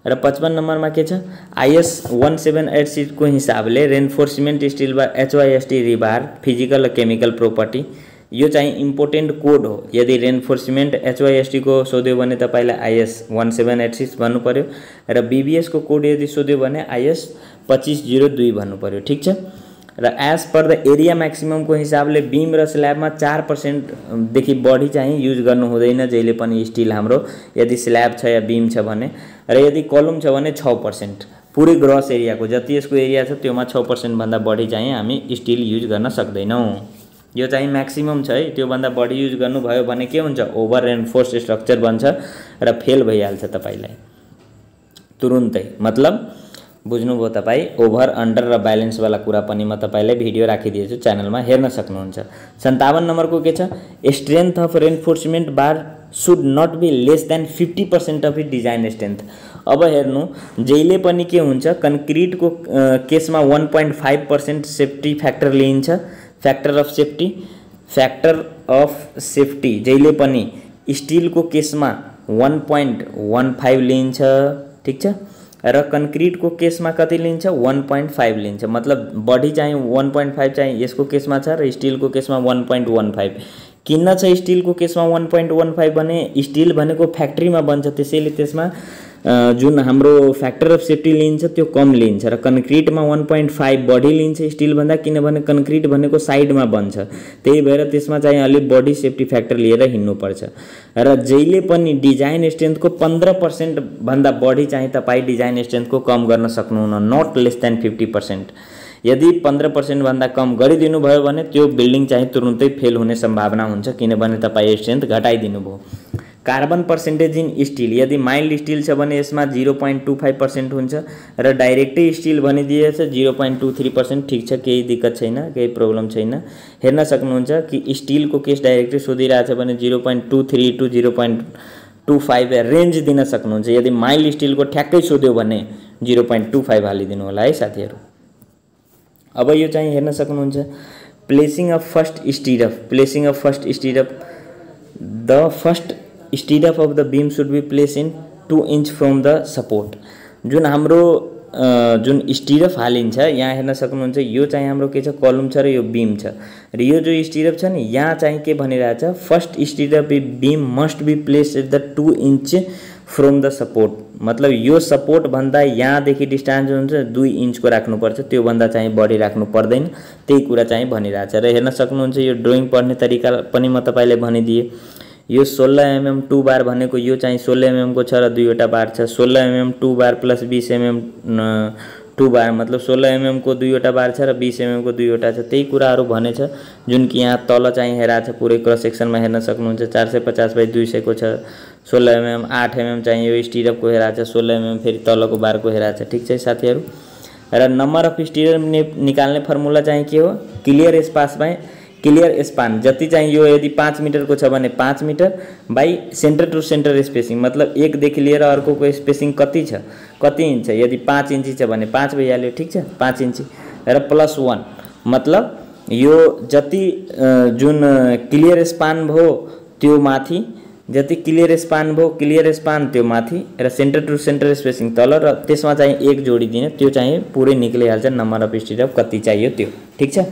र 55 नम्बरमा के छ, IS 1786 को हिसाबले रेनफोर्समेन्ट स्टिल बार HYST रिबार फिजिकल र केमिकल प्रोपर्टी, यो चाहिँ इम्पोर्टेन्ट कोड हो। यदि रेनफोर्समेन्ट HYST को सोध्यो भने तपाईलाई IS 1786 भन्नु पर्यो, र BBS को कोड यदि सोध्यो भने IS 2502 भन्नु पर्यो। ठीक छ। र as per the area maximum को हिसाबले बीम र स्ल्याबमा 4% देखि बढी चाहिँ युज गर्नु हुँदैन जहिले पनि स्टिल हाम्रो, यदि स्ल्याब छ या बीम छ भने। र यदि कलम छ भने 6%। पुरै ग्रस एरियाको जति यसको एरिया छ त्योमा 6% भन्दा बढी चाहिँ हामी स्टिल युज गर्न सक्दैनौं। यो चाहिँ म्याक्सिमम छ है। त्यो भन्दा बढी युज गर्नुभयो भने के हुन्छ, ओभर रेनफोर्स्ड स्ट्रक्चर बन्छ र फेल भइहाल्छ तपाईलाई तुरुन्तै। मतलब बुझ्नुभयो तपाई। ओभर अन्डर र ब्यालेन्स वाला कुरा पनि म तपाईलाई भिडियो राखिदिएछु च्यानलमा, हेर्न सक्नुहुन्छ। 57 नम्बरको के छ, strength of reinforcement bar should not be less than 50% of it design strength. अब हेर्नु, जहिले पनि के हुन्छ, कन्क्रिटको केसमा 1.5% सेफ्टी फ्याक्टर लिइन्छ, फ्याक्टर अफ सेफ्टी जहिले पनि। स्टिलको केसमा 1.15 लिइन्छ। ठीक छ। र कन्क्रिटको केसमा कति लिन्छ, 1.5 लिन्छ, मतलब बढी चाहिँ 1.5 चाहिँ यसको केसमा छ र स्टिलको केसमा 1.15। किन छ स्टिलको केसमा 1.15 भने स्टिल भनेको फ्याक्ट्रीमा बन्छ, त्यसैले त्यसमा जुन हाम्रो फ्याक्टर अफ सेफ्टी लिन्छ त्यो कम लिन्छ, र कन्क्रिटमा 1.5 बढी लिन्छ स्टिल भन्दा, किनभने कन्क्रिट भनेको साइडमा बन्छ, त्यही भएर त्यसमा चाहिँ अलि बढी सेफ्टी फ्याक्टर लिएर हिँड्नुपर्छ। र जहिले पनि डिजाइन स्ट्रेन्थको 15% भन्दा बढी चाहिँ तपाई डिजाइन स्ट्रेन्थको कम गर्न सक्नुहुन्न, नट लेस देन 50%। यदि 15% भन्दा कम गरिदिनु भयो भने त्यो बिल्डिङ चाहिँ तुरुन्तै फेल हुने सम्भावना हुन्छ, किनभने तपाई स्ट्रेन्थ घटाइदिनु भयो। कार्बन पर्सेन्टेज इन स्टिल, यदि माइल्ड स्टिल छ भने यसमा 0.25% हुन्छ, र डाइरेक्टै स्टिल भनिदिएछ 0.23%। ठीक छ, केही दिक्कत छैन, केही प्रब्लम छैन। हेर्न सक्नुहुन्छ कि स्टिलको केस डाइरेक्टै सोधिरहेछ भने 0.23 टु 0.25 रेन्ज दिन सक्नुहुन्छ। यदि माइल्ड स्टिलको ठ्याक्कै सोध्यो भने 0.25 हालिदिनु होला है साथीहरु। अब यो चाहिँ हेर्न सक्नुहुन्छ, placing of first stirrup. Placing of first stirrup, the first stirrup of the beam should be place in 2 inch from the support. जुन हाम्रो जुन स्टिरअप हालिन्छ यहाँ हेर्न सक्नुहुन्छ, यो चाहिँ हाम्रो के छ, कलम छ र यो बीम छ र यो जो स्टिरअप छ नि यहाँ चाहिँ के भनिरहेछ, first stirrup beam must be place at the 2 inch from the support. मतलब यो सपोर्ट भन्दा यहाँदेखि डिस्टेन्स हुन्छ 2 इंचको राख्नुपर्छ, त्यो भन्दा चाहिँ बढी राख्नु पर्दैन, त्यही कुरा चाहिँ भनिरहेछ। र हेर्न सक्नुहुन्छ यो ड्रइङ पढ्ने तरिका पनि म तपाईलाई भनिदिए। यो 16 mm 2 बार भनेको यो चाहिँ 16 mm को छ र दुईवटा बार छ। 16 mm 2 बार प्लस 20 mm 2 बार मतलब 16 mm को दुईवटा बार छ र 20 mm को दुईवटा छ। त्यही कुराहरू भनेछ जुन कि यहाँ तल चाहिँ हेराछ, पुरै क्रस सेक्सनमा हेर्न सक्नुहुन्छ 450/200 को छ। 16 mm 8 mm चाहिँ यो स्टिरअपको हेराछ, 16 mm फेरि तलको बारको हेराछ। ठीक छ साथीहरू। र नम्बर अफ स्टिरअप निकाल्ने फर्मुला चाहिँ के हो, क्लियर स्पान जति चाहिँ यो यदि 5 मिटर को छ भने 5 metre by centre to centre spacing, मतलब एक देखि लिएर अर्कोको स्पेसिङ कति छ, कति इंच छ। यदि 5 इंची छ भने 5 भइहाल्यो। ठीक छ, 5 इंची र +1 मतलब यो जति जुन क्लियर स्पान भयो त्यो माथि, जति क्लियर स्पान भयो क्लियर स्पान त्यो माथि र सेन्टर टु सेन्टर स्पेसिङ तल, र त्यसमा चाहिँ एक जोडिदिने, त्यो चाहिँ पुरै निक्लिहाल्छ नम्बर अफ स्टिरअप कति चाहियो त्यो। ठीक छ।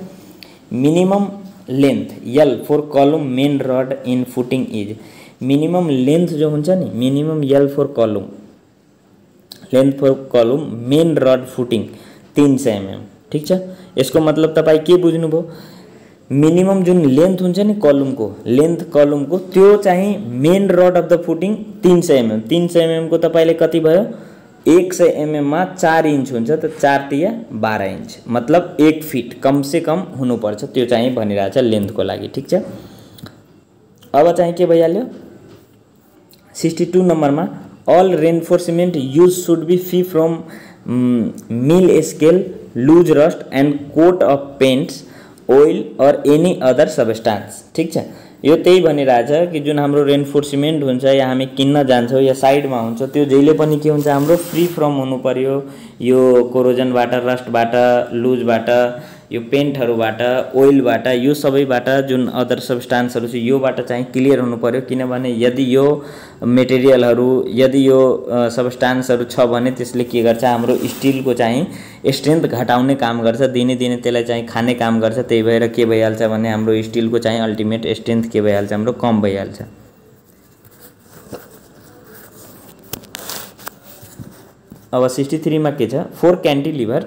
Minimum length L for column main rod in footing is, minimum length जो हुन्छ नि, minimum L for column, length for column main rod footing 300 mm। ठीक छ। यसको मतलब तपाईँ के बुझ्नुभयो, मिनिमम जुन लेंथ हुन्छ नि कलमको, लेंथ कलमको त्यो चाहिँ main rod of the footing 300 mm। 300 mm को तपाईले कति भयो, 100 mm मा 4 इंच हुन्छ, त 4 तिया 12 इंच मतलब 1 फिट कम से कम हुनुपर्छ, त्यो चाहिँ भनिरहेछ लेन्थको लागि। ठीक छ। अब चाहिँ के भइहाल्यो 62 नम्बरमा, all reinforcement use should be free from mill scale, loose rust and coat of paints, oil और एनी अदर सबस्टान्स। ठीक छ। यो त्यही भनिरहेछ कि जुन हाम्रो रेन्फोर्समेन्ट हुन्छ या हामी किन्न जान्छौँ या साइडमा हुन्छ, त्यो जहिले पनि के हुन्छ, हाम्रो फ्री फ्रम हुनु पर्यो, यो कोरोजनबाट, रस्टबाट, लुजबाट, यो पेन्टहरूबाट, ओइलबाट, यो सबैबाट जुन अदर सब्सटान्सहरू छ योबाट चाहिँ क्लियर हुनु पर्यो। किनभने यदि यो मेटेरियलहरू, यदि यो सब्सटान्सहरू छ भने त्यसले के गर्छ, हाम्रो स्टिलको चाहिँ स्ट्रेन्थ घटाउने काम गर्छ, दिने दिने त्यसलाई चाहिँ खाने काम गर्छ। त्यही भएर के भइहाल्छ भने हाम्रो स्टिलको चाहिँ अल्टिमेट स्ट्रेन्थ के भइहाल्छ, हाम्रो कम भइहाल्छ। अब 63 मा के छ, फोर क्यान्टिलिभर,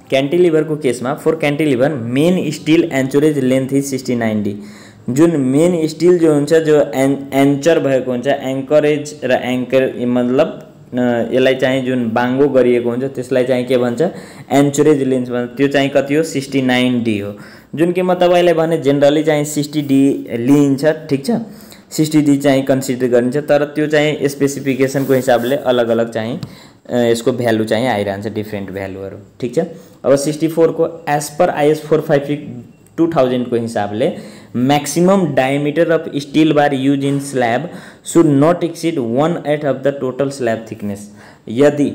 क्यान्टिलिभरको केसमा for cantilever main steel anchorage length is 69D। जुन मेन स्टिल जो हुन्छ, जो एन्चर भएको हुन्छ, एङ्करेज र एङ्कर मतलब यसलाई चाहिँ जुन बाङ्गो गरिएको हुन्छ त्यसलाई चाहिँ के भन्छ, एन्चोरेज लेन्थ भन्छ। त्यो चाहिँ कति हो, 69D हो। जुन कि म तपाईलाई भने जेनरली चाहिँ 60D लिइन्छ। ठीक छ, 60D चाहिँ कन्सिडर गरिन्छ, तर त्यो चाहिँ स्पेसिफिकेसनको हिसाबले अलग अलग चाहिँ यसको भ्यालु चाहिँ आइरहन्छ, डिफ्रेन्ट भ्यालुहरू। ठीक छ। अब 64 को एज पर IS 452 को हिसाबले maximum diameter of steel bar use in slab should not exceed 1/8 of the total slab thickness. यदि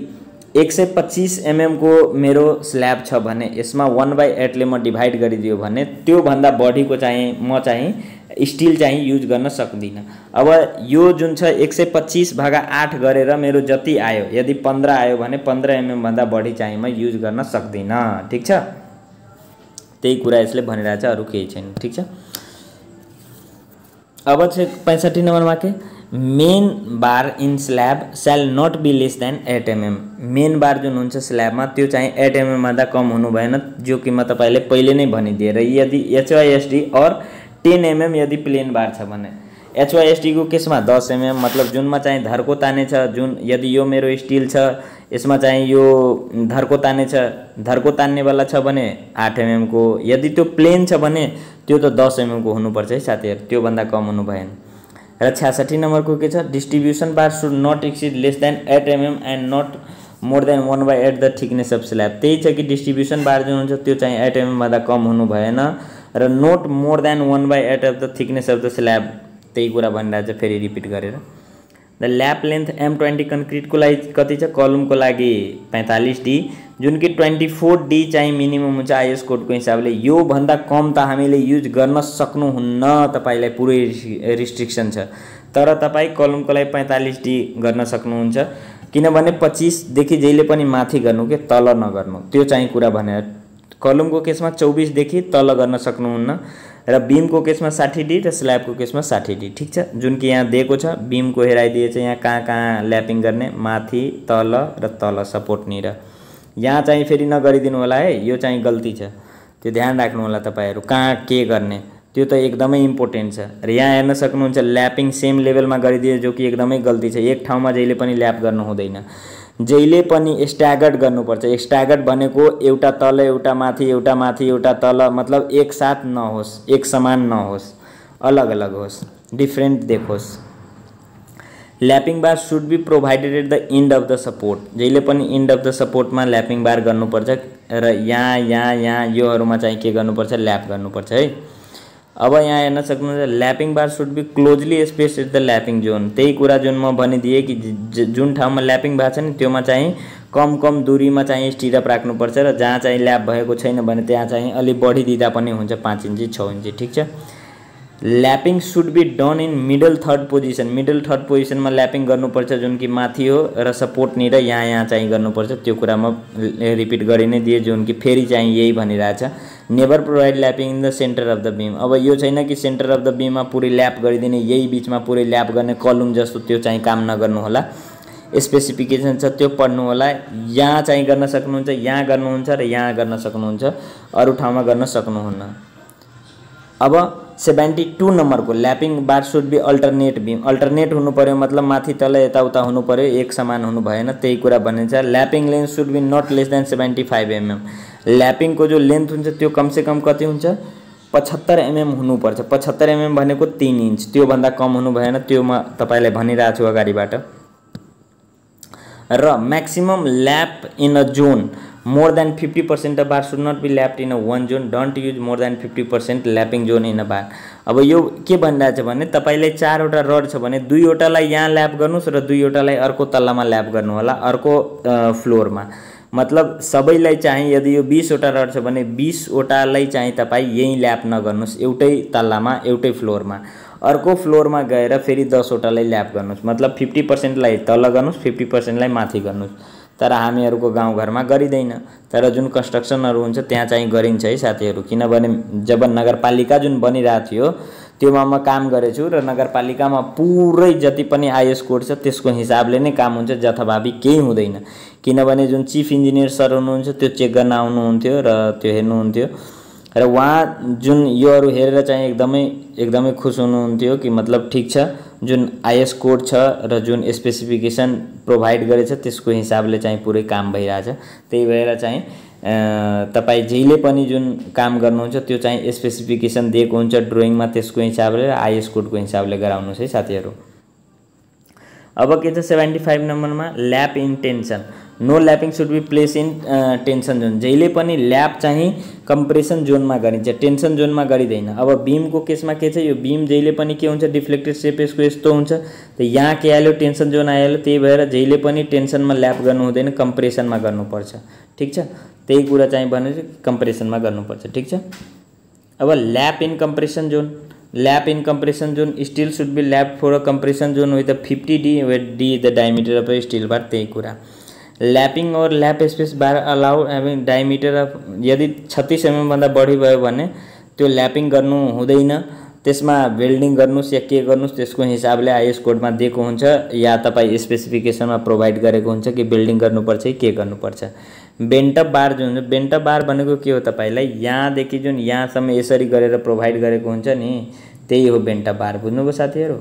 125 mm को मेरो स्लैब छ भने यसमा 1/8 ले म डिभाइड गरिदियो भने त्यो भन्दा बढीको चाहिँ म चाहिँ स्टिल चाहिँ युज गर्न सक्दिनँ। अब यो जुन छ 125/8 गरेर मेरो जति आयो, यदि 15 आयो भने 15 mm भन्दा बढी चाहिँ म युज गर्न सक्दिनँ। ठीक छ, त्यही कुरा यसले भनिरहेछ, अरू केही छैन। ठीक छ। अब चाहिँ 65 नम्बरमा के, main bar in slab shall not be less than 8 mm। Main bar जुन हुन्छ स्लैबमा त्यो चाहिँ 8 mm भन्दा कम हुनु भएन, जो कि म तपाईले पहिले नै भनिदिए। र यदि HYSD और 10 mm यदि प्लेन बार छ भने, HYSD को केसमा 10 mm मतलब जुनमा चाहिँ धर्को ताने छ, जुन यदि यो मेरो स्टिल छ यसमा चाहिँ यो धर्को ताने छ, धर्को तान्नेवाला छ भने 8 mm को, यदि त्यो प्लेन छ भने त्यो त 10 mm को हुनुपर्छ है साथीहरू, त्यो भन्दा कम हुनु भएन। र 66 नम्बरको के छ, distribution bar should not exceed lace than 8 mm and not more than 1/8 the thickness of slab. त्यही छ कि डिस्ट्रिब्युसन बार जुन हुन्छ त्यो चाहिँ 8 mm भन्दा कम हुनु भएन र note more than 1/8 of the thickness of the slab. त्यही कुरा भनिरहेछ फेरि रिपिट गरेर। द ल्याप लेन्थ M20 कन्क्रिटको लागि कति छ, कलमको लागि 45D, जुन कि 24D चाहिँ मिनिमम हुन्छ IS कोडको हिसाबले। यो भन्दा कम त हामीले युज गर्न सक्नुहुन्न, तपाईलाई पुरै रिस्ट्रिक्सन छ। तर तपाईँ कलमको लागि 45 गर्न सक्नुहुन्छ, किनभने 25 देखि जहिले पनि माथि गर्नु के तल नगर्नु, त्यो चाहिँ कुरा भने। कलमको केसमा 24 देखि तल गर्न सक्नुहुन्न र बीमको केसमा 60D र स्ल्याबको केसमा 60D। ठीक छ, जुन कि यहाँ दिएको छ। बीमको हेराइदिएछ यहाँ कहाँ ल्यापिङ गर्ने, माथि तल र तल सपोर्टनिर। यहाँ चाहिँ फेरि नगरिदिनु होला है, यो चाहिँ गल्ती छ, त्यो ध्यान राख्नु होला तपाईहरु कहाँ के गर्ने, त्यो त एकदमै इम्पोर्टेन्ट छ। र यहाँ हेर्न सक्नुहुन्छ ल्यापिङ सेम लेभलमा गरिदिए, जो कि एकदमै गल्ती छ। एक ठाउँमा जहिले पनि ल्याप गर्नु हुँदैन, जहिले पनि स्ट्यागर्ड गर्नुपर्छ। स्ट्यागर्ड भनेको एउटा तल एउटा माथि एउटा तल, मतलब एक साथ नहोस्, एक समान नहोस्, अलग अलग होस्, डिफरेंट देखोस्। Lapping bar should be provided at the end of the support, जहिले पनि एन्ड अफ द सपोर्टमा ल्यापिङ बार गर्नुपर्छ र यहाँ योहरुमा चाहिँ के गर्नुपर्छ, ल्याप गर्नुपर्छ है। अब यहाँ हेर्न सक्नुहुन्छ lapping bar should be closely spaced at the lapping zone. त्यही कुरा जुन म भनिदिए कि जुन ठाउँमा ल्यापिङ भएको छ नि त्योमा चाहिँ कम दूरीमा चाहिँ स्टिरअप राख्नुपर्छ र जहाँ चाहिँ ल्याप भएको छैन भने त्यहाँ चाहिँ अलि बढी दिँदा पनि हुन्छ, 5 इन्ची 6 इन्ची। ठीक छ। Lapping should be done in middle third position, middle third पोजिसनमा ल्यापिङ गर्नुपर्छ, जुन कि माथि हो र सपोर्ट नि र यहाँ चाहिँ गर्नुपर्छ। त्यो कुरा म रिपिट गरि नै दिए, जुन कि फेरि चाहिँ यही भनिरहेछ, never provide lapping in the centre of the beam. अब यो छैन कि सेन्टर अफ द बीममा पुरै ल्याप गरिदिने, यही बीचमा पुरै ल्याप गर्ने कलम जस्तो, त्यो चाहिँ काम नगर्नु होला। स्पेसिफिकेसन छ त्यो पढ्नु होला। यहाँ चाहिँ गर्न सक्नुहुन्छ, यहाँ गर्नुहुन्छ र यहाँ गर्न सक्नुहुन्छ, अरु ठाउँमा गर्न सक्नुहुन्न। अब 72 नम्बरको lapping bar should be alternate beam. Alternate हुनु पर्यो, मतलब माथि तल यताउता हुनु पर्यो, एक समान हुनु भएन, त्यही कुरा भनिन्छ। Lapping length should be not less than 75 mm। ल्यापिङको जो लेन्थ हुन्छ त्यो कमसे कम कति हुन्छ, 75 mm हुनुपर्छ। 75 mm भनेको 3 इन्च, त्यो भन्दा कम हुनु भएन, त्यो म तपाईलाई भनिरहेको छु अगाडिबाट। र maximum lap in a zone more than 50% of bar should not be lapped in a one zone. Don't use more than 50% lapping zone in a bar। अब यो के भनिरहेछ भने तपाईले 4 वटा रड छ भने 2 वटालाई यहाँ ल्याप गर्नुस् र 2 वटालाई अर्को तल्लामा ल्याप गर्नु होला, अर्को फ्लोरमा। मतलब सबैलाई चाहिँ यदि यो 20 वटा रड छ भने 20 वटालाई चाहिँ तपाई यही ल्याप नगर्नुस्, एउटै तल्लामा एउटै फ्लोरमा। अर्को फ्लोरमा गएर फेरि 10 वटालाई ल्याप गर्नुस्, मतलब 50% लाई तल गर्नुस्, 50% लाई माथि गर्नुस्। तर हामीहरुको गाउँघरमा गरिदैन, तर जुन कन्स्ट्रक्सनहरु हुन्छ त्यहाँ चाहिँ गरिन्छ है साथीहरु। किनभने जब नगरपालिका जुन बनिरहेको थियो त्योमा म काम गरेछु र नगरपालिकामा पुरै जति पनि आईएस कोड छ त्यसको हिसाबले नै काम हुन्छ, जथाभावी केही हुँदैन। किनभने जुन चीफ इन्जिनियर सर हुनुहुन्छ त्यो चेक गर्न आउनुहुन्थ्यो र त्यो हेर्नुहुन्थ्यो र उहाँ जुन योहरु हेरेर चाहिँ एकदमै खुश हुनुहुन्थ्यो कि मतलब ठीक छ, जुन आईएस कोड छ र जुन स्पेसिफिकेसन प्रोभाइड गरेछ त्यसको हिसाबले चाहिँ पुरै काम भइरहेछ। त्यही भएर चाहिँ तपाई जहिले पनि जुन काम गर्नुहुन्छ त्यो चाहिँ स्पेसिफिकेसन दिएको हुन्छ ड्राइङमा, त्यसको हिसाबले र आईएस कोडको हिसाबले गराउनुस् है साथीहरु। अब के छ 75 नम्बरमा lap in tension. No lapping should be place in tension zone. जहिले पनि ल्याप चाहिँ कम्प्रेसन जोनमा गरिन्छ, टेन्सन जोनमा गरिदैन। अब बीमको केसमा के छ, यो बीम जहिले पनि के हुन्छ, डिफ्लेक्टेड शेप यसको यस्तो हुन्छ, त यहाँ के आयो, टेन्सन जोन आयो। त्यही भएर जहिले पनि टेन्सनमा ल्याप गर्नु हुँदैन, कम्प्रेसनमा गर्नुपर्छ। ठीक छ, त्यही कुरा चाहिँ भने कम्प्रेसनमा गर्नुपर्छ। ठीक छ। अब lap in compression zone. Lap in compression zone steel should be lap for a compression zone with 50D where D the diameter of steel bar. त्यही कुरा lapping or lap space bar allow having diameter of, यदि 36 mm भन्दा बढी भयो भने त्यो ल्यापिङ गर्नु हुँदैन, त्यसमा वेल्डिङ गर्नुस् या के गर्नुस् त्यसको हिसाबले आईएस कोडमा दिएको हुन्छ या तपाई स्पेसिफिकेसनमा प्रोभाइड गरेको हुन्छ कि वेल्डिङ गर्नुपर्छ कि के गर्नुपर्छ। बेन्टअप बार जुन हुन्छ, बेन्टअप बार भनेको के हो, तपाईलाई यहाँदेखि जुन यहाँसम्म यसरी गरेर प्रोभाइड गरेको हुन्छ नि, त्यही हो बेन्टअप बार। बुझ्नुभयो साथीहरु,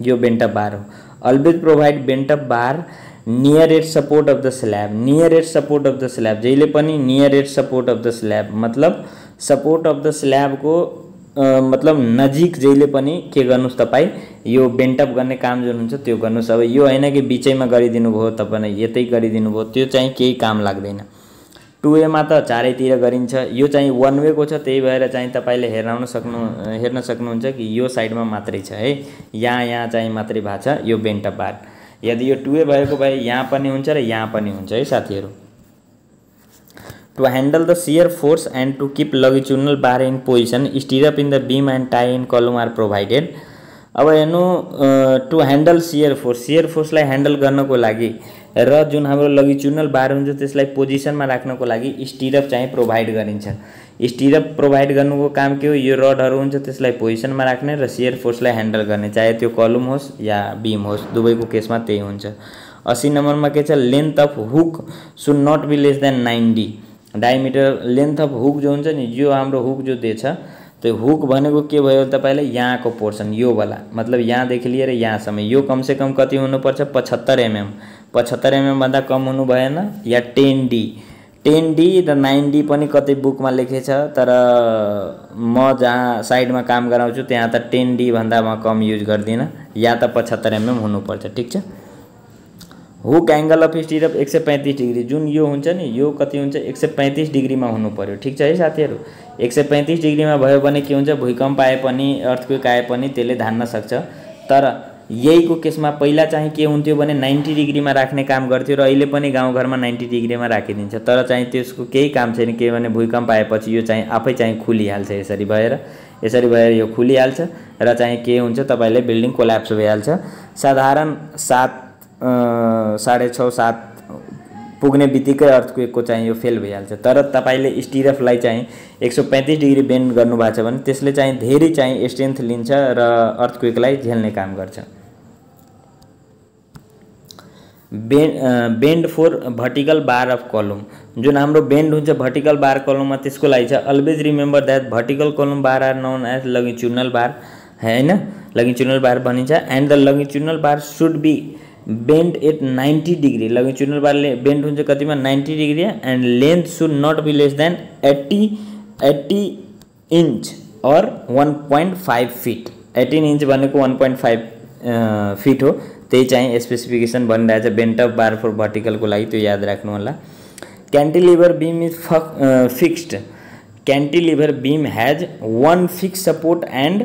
यो बेन्टअप बार हो। Always provide bent up bar near at support of the slab. Near at support of the slab, जहिले पनि near at support of the slab, मतलब सपोर्ट अफ द स्ल्याब को मतलब नजिक जहिले पनि के गर्नुस्, तपाई यो बेन्टअप गर्ने काम जुन हुन्छ त्यो गर्नुस्। अब यो हैन कि बीचैमा गरिदिनु भयो, तपाईले यतै गरिदिनु भयो, त्यो चाहिँ केही काम लाग्दैन। 2A मा त चारैतिर गरिन्छ, यो चाहिँ 1 वे को छ। त्यही भएर चाहिँ तपाईले हेर्न सक्नुहुन्छ कि यो साइडमा मात्रै छ है, यहाँ चाहिँ मात्रै भएको छ यो बेन्टअप बार। यदि यो 2A भएको भए यहाँ पनि हुन्छ र यहाँ पनि हुन्छ है साथीहरु। To handle the shear force and to keep longitudinal bar in position, stirrup in the beam and tie in column are provided। अब हेर्नु टु ह्यान्डल सियर फोर्सलाई ह्यान्डल गर्नको लागि र जुन हाम्रो लगिचुडनल बार हुन्छ त्यसलाई पोजिसनमा राख्नको लागि स्टिरअप चाहिँ प्रोभाइड गरिन्छ। स्टिरअप प्रोभाइड गर्नुको काम के हो, यो रडहरू हुन्छ त्यसलाई पोजिसनमा राख्ने र सियर फोर्सलाई ह्यान्डल गर्ने, चाहे त्यो कलम होस् या बीम होस्, दुवैको केसमा त्यही हुन्छ। 80 नम्बरमा के छ, length of hook should not be less than 90 diameter. Length of hook जो हुन्छ नि, यो हाम्रो हुक जो दिएछ त्यो हुक भनेको के भयो तपाईलाई, यहाँको पोर्सन यो वाला, मतलब यहाँदेखि लिएर यहाँसम्म, यो कमसे कम कति हुनुपर्छ, 75 mm। 75 mm भन्दा कम हुनु भएन, या 10D। 10D र 9D पनि कतै बुकमा लेखेछ, तर म जहाँ साइडमा काम गराउँछु त्यहाँ त 10D भन्दा म कम युज गर्दिनँ, या त 75 mm हुनुपर्छ, ठिक छ। Hook angle of stirrup 135 degree, जुन यो हुन्छ नि यो कति हुन्छ, 135 डिग्रीमा हुनु पर्यो, ठिक छ है साथीहरु। 135 डिग्रीमा भयो भने के हुन्छ, भूकम्प आए पनि अर्थक्वेक आए पनि त्यसले धान्न सक्छ। तर यहीको केसमा पहिला चाहिँ के हुन्थ्यो भने 90 डिग्रीमा राख्ने काम गर्थ्यो र अहिले पनि गाउँघरमा 90 डिग्रीमा राखिदिन्छ, तर चाहिँ त्यसको केही काम छैन, के भने भूकम्प आएपछि यो चाहिँ आफै चाहिँ खुलिहाल्छ, यसरी भएर यो खुलिहाल्छ र चाहिँ के हुन्छ, तपाईले बिल्डिङ कोल्याप्स भइहाल्छ। साधारण 6:30 7 पुग्ने बित्तिकै अर्थक्वेकको चाहिँ यो फेल भइहाल्छ। तर तपाईले स्टिरअपलाई चाहिँ 135 डिग्री बेन्ड गर्नु भएको छ भने त्यसले चाहिँ धेरै चाहिँ स्ट्रेन्थ लिन्छ र अर्थक्वेकलाई झेल्ने काम गर्छ। Bend for vertical bar of column, जुन हाम्रो बेन्ड हुन्छ भर्टिकल बार कलममा त्यसको लागि छ, अलवेज रिमेम्बर दैट भर्टिकल कलम बार आर नोन एज लगिचुडनल बार, हैन, लगिचुडनल बार भनिन्छ। And the longitudinal bar should be bend at 90 degree, longitudinal बारले बेन्ड हुन्छ कतिमा, 90 degree, end length should not be less than 80 inch or 1.5 feet. 18 inch भनेको 1.5 feet हो, त्यही चाहिँ स्पेसिफिकेसन भनिरहेछ बेन्ट अफ बार फर भर्टिकलको लागि, त्यो याद राख्नु होला। Cantilever beam is fixed, cantilever beam has one fix support and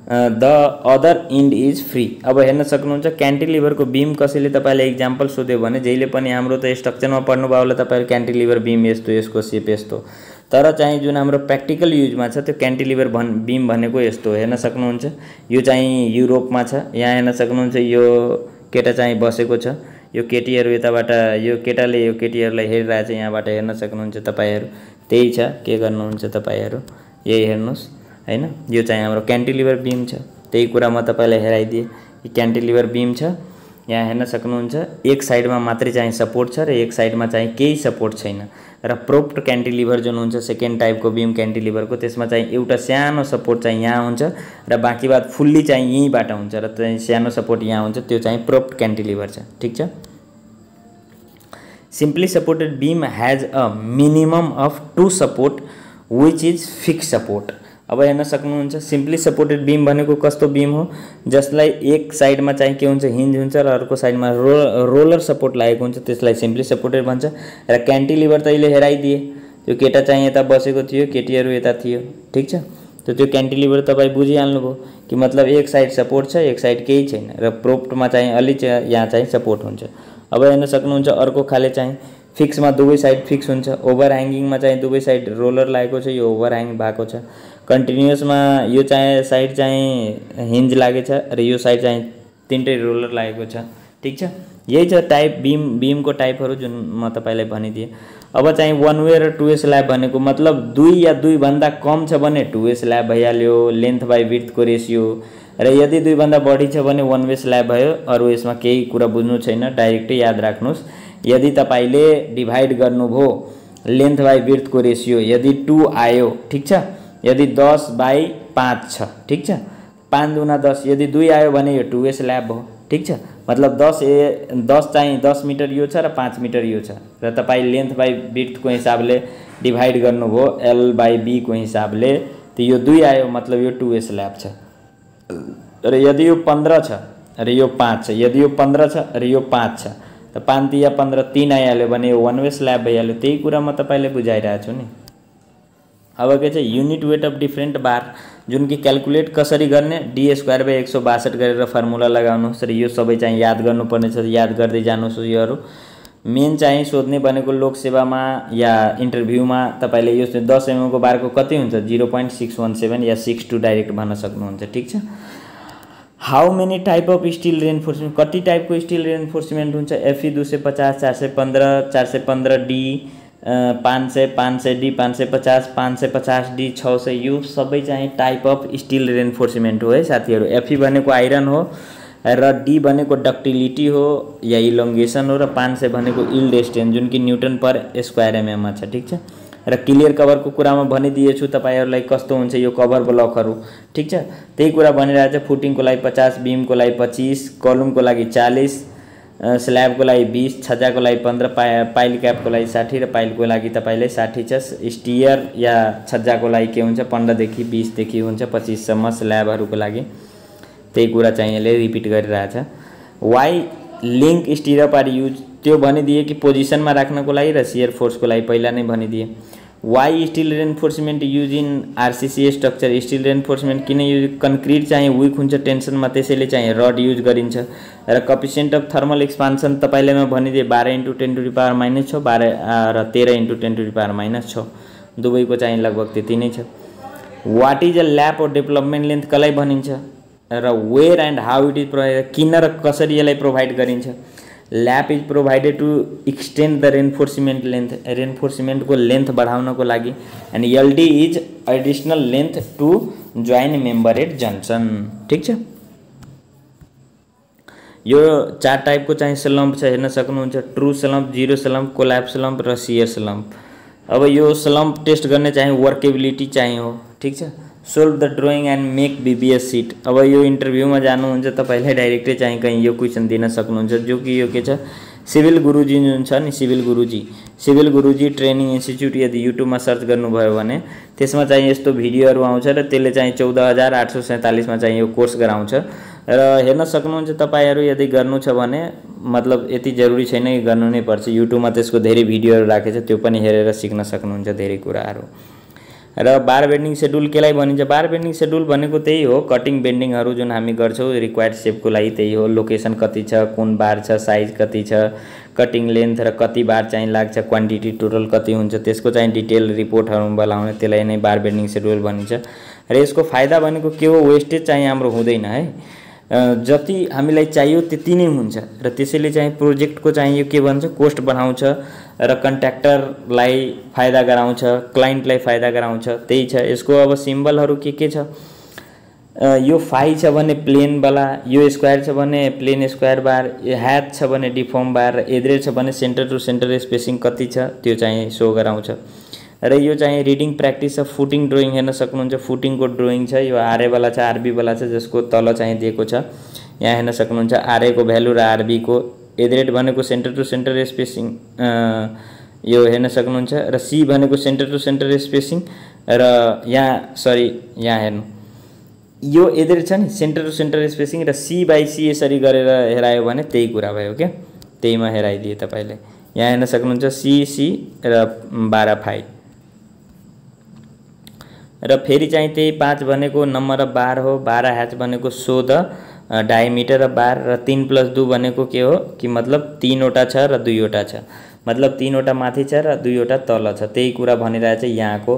the other end is free. अब हेर्न सक्नुहुन्छ क्यान्टिलिभरको बीम कसैले तपाईलाई एक्जाम्पल सोध्यो भने जहिले पनि हाम्रो त स्ट्रक्चरमा पढ्नु भयो होला तपाईहरु, क्यान्टिलिभर बीम यस्तो, यसको सेप यस्तो, तर चाहिँ जुन हाम्रो प्र्याक्टिकल युजमा छ त्यो क्यान्टिलिभर बीम भनेको यस्तो हेर्न सक्नुहुन्छ। यो चाहिँ युरोपमा छ, यहाँ हेर्न सक्नुहुन्छ यो केटा चाहिँ बसेको छ, यो केटीहरु यताबाट, यो केटाले यो केटीहरुलाई हेरिरहेछ, यहाँबाट हेर्न सक्नुहुन्छ तपाईहरु, त्यही छ, के गर्नुहुन्छ तपाईहरु यही हेर्नुस् हैन। यो चाहिँ हाम्रो क्यान्टिलिभर बीम छ, त्यही कुरा म तपाईलाई हेराइदिए, यो क्यान्टिलिभर बीम छ, यहाँ हेर्न सक्नुहुन्छ। एक साइडमा मात्रै चाहिँ सपोर्ट छ र एक साइडमा चाहिँ केही सपोर्ट छैन। र प्रोप्ड क्यान्टिलिभर जुन हुन्छ सेकेन्ड टाइपको बीम क्यान्टिलिभरको, त्यसमा चाहिँ एउटा सानो सपोर्ट चाहिँ यहाँ हुन्छ र बाँकी बात फुल्ली चाहिँ यहीँबाट हुन्छ र चाहिँ सानो सपोर्ट यहाँ हुन्छ, त्यो चाहिँ प्रोप्ड क्यान्टिलिभर छ, ठिक छ। Simply supported beam has a minimum of 2 support which is fix support. अब हेर्न सक्नुहुन्छ सिम्पली सपोर्टेड बीम भनेको कस्तो बीम हो, जसलाई एक साइडमा चाहिँ के हुन्छ, हिन्ज हुन्छ र अर्को साइडमा रोलर सपोर्ट लागेको हुन्छ, त्यसलाई सिम्पली सपोर्टेड भन्छ। र क्यान्टिलिभर त अहिले हेराइदिए, त्यो केटा चाहिँ यता बसेको थियो, केटीहरु यता थियो, ठिक छ। त्यो क्यान्टिलिभर तपाई बुझिहाल्नुभयो कि मतलब एक साइड सपोर्ट छ, एक साइड केही छैन, र प्रोप्डमा चाहिँ अलि यहाँ चाहिँ सपोर्ट हुन्छ। अब हेर्न सक्नुहुन्छ अर्को खाले चाहिँ फिक्समा दुवै साइड फिक्स हुन्छ, ओभर ह्याङ्गिङमा चाहिँ दुवै साइड रोलर लागेको छ, यो ओभर ह्याङ भएको छ। कन्टिन्युअसमा यो चाहिँ साइड चाहिँ हिन्ज लागेछ र यो साइड चाहिँ तीनटै रोलर लागेको छ, ठिक छ। यही छ टाइप बीमको टाइपहरु जुन म तपाईलाई भनिदिए। अब चाहिँ वन वे र 2 वे स्ल्याब भनेको मतलब 2 या 2 भन्दा कम छ भने 2 वे स्ल्याब भइहाल्यो, लेन्थ बाइ विड्थको रेशियो, र यदि 2 भन्दा बढी छ भने 1 वे स्ल्याब भयो। अरु यसमा केही कुरा बुझ्नु छैन, डाइरेक्टै याद राख्नुस्। यदि तपाईले डिभाइड गर्नुभयो लेन्थ बाइ विड्थको रेशियो, यदि 2 आयो, ठिक छ, यदि 10/5 छ, ठिक छ, 5 दुना 10, यदि 2 आयो भने यो 2 वे स्ल्याब हो, ठिक छ। मतलब 10 चाहिँ 10 मिटर यो छ र 5 मिटर यो छ, र तपाई लेन्थ बाइ विड्थको हिसाबले डिभाइड गर्नुभयो L/B को हिसाबले, त यो 2 आयो, मतलब यो 2 वे स्ल्याब छ। र यदि यो 15 छ र यो 5 छ, यदि यो 15 छ र यो 5 छ, त 5 या 15 3 आइहाल्यो भने यो 1 वे स्ल्याब भइहाल्यो। त्यही कुरा म तपाईलाई बुझाइरहेको छु नि। अब के छ युनिट वेट अफ डिफरेन्ट बार, जुन कि क्याल्कुलेट कसरी गर्ने, d²/162 गरेर फर्मुला लगाउनुहोस् र यो सबै चाहिँ याद गर्नुपर्ने छ, याद गर्दै जानुहोस्। योहरु मेन चाहिँ सोध्ने भनेको लोक सेवामा या इन्टरभ्यूमा तपाईले यो 10 mm को बारको कति हुन्छ, 0.617 या 62 डाइरेक्ट भन्न सक्नुहुन्छ, ठिक छ। How many type of steel reinforcement, कति टाइपको स्टील रेन्फोर्समेन्ट हुन्छ? एफई 250, 415, 415D, 500, 500D, 550, 550D, 600, यो सबै चाहिँ टाइप अफ स्टील रेन्फोर्समेन्ट हो है साथीहरू। एफई भनेको आइरन हो र डी भनेको डक्टिलिटी हो या इलोङ्गेसन हो र 500 भनेको यील्ड स्ट्रेन्थ जुन कि न्युटन पर स्क्वायर एमएममा छ। ठिक छ, र क्लियर कभरको कुरामा भनिदिएछु तपाईहरुलाई कस्तो हुन्छ यो कभर ब्लकहरु। ठिक छ, त्यही कुरा भनिरहेछ। फुटिङको लागि 50, बीमको लागि 25, कलमको लागि 40, स्ल्याबको लागि 20, छज्जाको लागि 15, पाइल क्यापको लागि 60 र पाइलको लागि तपाईले 60 छ। स्टियर या छज्जाको लागि के हुन्छ 15 देखि 20 देखि हुन्छ 25 सम्म स्ल्याबहरुको लागि। त्यही कुरा चाहिँ यसले रिपिट गरिरहेछ। Why link stirrup are use, त्यो भनिदिए कि पोजिसनमा राख्नको लागि र शियर फोर्सको लागि पहिला नै भनिदिए। Why steel reinforcement use in RCC structure, steel reinforcement किन युज? कन्क्रिट चाहिँ विक हुन्छ टेन्सनमा, त्यसैले चाहिँ रड युज गरिन्छ। र कोएफिसिएन्ट अफ थर्मल एक्सपान्सन तपाईलाई म भनिदिए 12 × 10⁻⁻6, 12 र 13 × 10⁻⁻6, दुवैको चाहिँ लगभग त्यति नै छ। What is a lap of development length कसलाई भनिन्छ? र where and how it is provided, किन र कसरी यसलाई प्रोभाइड गरिन्छ? Lap is provided to extend the reinforcement length, रेन्फोर्समेन्टको लेन्थ बढाउनको लागि। And LD is additional length to join member at junction. ठीक छ, यो 4 टाइपको चाहिँ स्लम्प छ, हेर्न सक्नुहुन्छ। True slump, zero slump, collapse slump र शियर स्लम्प। अब यो स्लम्प टेस्ट गर्ने चाहिँ वर्केबिलिटी चाहिँ हो। ठीक छ, solve the drawing and make BBS sheet. अब यो इन्टरभ्यूमा जानुहुन्छ तपाईले डाइरेक्टै चाहिँ कहीं यो क्वेसन दिन सक्नुहुन्छ, जो कि यो के छ सिभिल गुरुजी जुन छ नि, सिभिल गुरुजी ट्रेनिङ इन्स्टिट्युट यदि युट्युबमा सर्च गर्नुभयो भने त्यसमा चाहिँ यस्तो भिडियोहरु आउँछ र त्यसले चाहिँ 14847 मा चाहिँ यो कोर्स गराउँछ र हेर्न सक्नुहुन्छ। तपाईहरु यदि गर्नु छ भने मतलब यति जरुरी छैन कि गर्नु नै पर्छ, युट्युबमा त्यसको धेरै भिडियोहरु राखेछ, त्यो पनि हेरेर सिक्न सक्नुहुन्छ धेरै कुराहरु। र बार बेन्डिङ शेड्युल केलाई भनिन्छ? बार बेन्डिङ शेड्युल भनेको त्यही हो, कटिङ बेन्डिङहरु जुन हामी गर्छौं रिक्वायर्ड शेपको लागि त्यही हो। लोकेसन कति छ, कुन बार छ, साइज कति छ, कटिङ लेन्थ र कति बार चाहिँ लाग्छ, क्वान्टिटी टोटल कति हुन्छ, त्यसको चाहिँ डिटेल रिपोर्टहरु बनाउने, त्यसलाई नै बार बेन्डिङ शेड्युल भनिन्छ। र यसको फाइदा भनेको के हो? वेस्टेज चाहिँ हाम्रो हुँदैन है, जति हामीलाई चाहियो त्यति नै हुन्छ र त्यसैले चाहिँ प्रोजेक्टको चाहिँ यो के भन्छ कोस्ट बढाउँछ र कन्ट्र्याक्टरलाई फाइदा गराउँछ, क्लाइन्टलाई फाइदा गराउँछ। त्यही छ। यसको अब सिम्बलहरु के छ? यो फाइ छ भने प्लेन वाला, यो स्क्वायर छ भने प्लेन स्क्वायर बार, ह्याच छ भने डिफर्म बार, र एड्रेज छ भने सेन्टर टु सेन्टर स्पेसिङ कति छ त्यो चाहिँ शो गराउँछ। र यो चाहिँ reading practice of footing drawing हेर्न सक्नुहुन्छ। फुटिङको ड्रइङ छ, यो आरए वाला छ, आरबी वाला छ, जसको तल चाहिँ दिएको छ यहाँ हेर्न सक्नुहुन्छ। आरए को भ्यालु र आरबी को, एड्रेज भनेको सेन्टर टु सेन्टर स्पेसिङ यो हेर्न सक्नुहुन्छ, र सी भनेको सेन्टर टु सेन्टर स्पेसिङ, र यहाँ हेर्नु यो एड्रेज छ नि सेन्टर टु सेन्टर स्पेसिङ, र सी/सी यसरी गरेर हेरायो भने त्यही कुरा भयो क्या, त्यहीमा हेराइदिए तपाईले। यहाँ हेर्न सक्नुहुन्छ सी र 12 फाइ, र फेरि चाहिँ त्यही 5 भनेको नम्बर अफ बार हो, 12 ह्याच भनेको शो द डायमिटर अफ बार, र 3 + 2 भनेको के हो कि मतलब 3 वटा छ र 2 वटा छ, मतलब 3 वटा माथि छ र 2 वटा तल छ। त्यही कुरा भनिरहेछ यहाँको,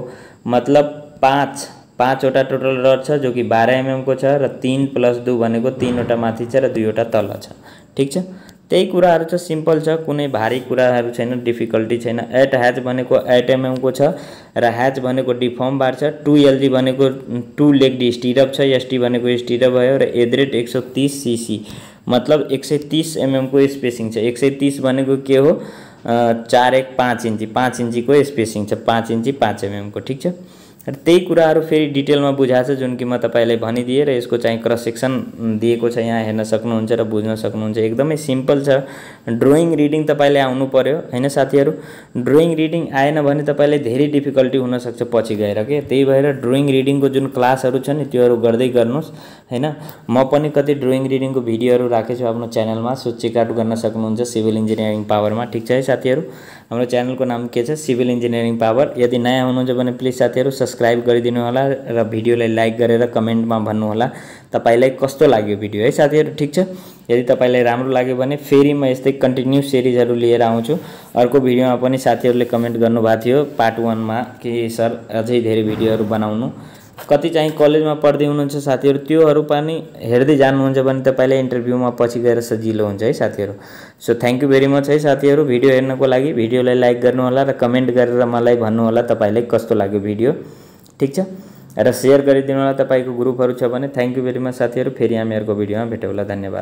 मतलब 5 वटा टोटल रड छ जो कि 12 mm को छ, र 3 + 2 भनेको 3 वटा माथि छ र 2 वटा तल छ। ठीक छ, त्यही कुराहरु छ, सिम्पल छ, कुनै भारी कुराहरु छैन, डिफिकल्टी छैन। 8 ह्याच भनेको 8 mm को छ, र ह्याच भनेको डिफर्म बार छ। 2LG भनेको 2 लेग्ड स्टिरअप छ, एसटी भनेको स्टिरअप भयो, र एड्रेट 130 cc मतलब 130 mm को स्पेसिङ छ। 130 भनेको के हो 4-1-5 इन्ची, 5 इन्ची को स्पेसिङ छ, 5 इन्ची 5 mm को। ठीक छ, र त्यही कुराहरु फेरि डिटेलमा बुझाछ जुन कि म तपाईलाई भनिदिए, र यसको चाहिँ क्रस सेक्सन दिएको छ यहाँ हेर्न सक्नुहुन्छ र बुझ्न सक्नुहुन्छ। एकदमै सिम्पल छ। ड्रइङ रिडिङ तपाईले आउनु पर्यो हैन साथीहरु। ड्रइङ रिडिङ आएन भने तपाईलाई धेरै डिफिकल्टी हुन सक्छ पछि गएर के, त्यही भएर ड्रइङ रिडिङको जुन क्लासहरु छ नि त्योहरु गर्दै गर्नुस् हैन। म पनि कति ड्रइङ रिडिङको भिडियोहरु राखेछु आफ्नो च्यानलमा, सो चेकआउट गर्न सक्नुहुन्छ सिभिल इन्जिनियरिङ पावरमा। ठीक छ है साथीहरु, हाम्रो च्यानलको नाम के छ सिभिल इन्जिनियरिङ पावर। यदि नयाँ हुनुहुन्छ भने प्लिज साथीहरु सब्स्क्राइब गरिदिनु होला र भिडियोलाई लाइक गरेर कमेन्टमा भन्नु होला तपाईलाई कस्तो लाग्यो भिडियो है साथीहरु। ठीक छ, यदि तपाईलाई राम्रो लाग्यो भने फेरि म यस्तै कन्टिन्यू सिरिजहरु लिएर आउँछु। अर्को भिडियोमा पनि साथीहरुले कमेन्ट गर्नुभएको थियो पार्ट 1 मा कि सर अझै धेरै भिडियोहरु बनाउनु कति चाहिँ कलेजमा पढ्दै हुनुहुन्छ साथीहरू त्योहरू पनि हेर्दै जानुहुन्छ भने तपाईँलाई इन्टरभ्यूमा पछि गएर सजिलो हुन्छ है साथीहरू। So thank you very much है साथीहरू भिडियो हेर्नको लागि। भिडियोलाई लाइक गर्नुहोला र कमेन्ट गरेर मलाई भन्नुहोला तपाईँलाई कस्तो लाग्यो भिडियो, ठिक छ, र सेयर गरिदिनु होला तपाईँको ग्रुपहरू छ भने। थ्याङ्क यू भेरी मच साथीहरू, फेरि हामी अर्को भिडियोमा भेटौँला, धन्यवाद।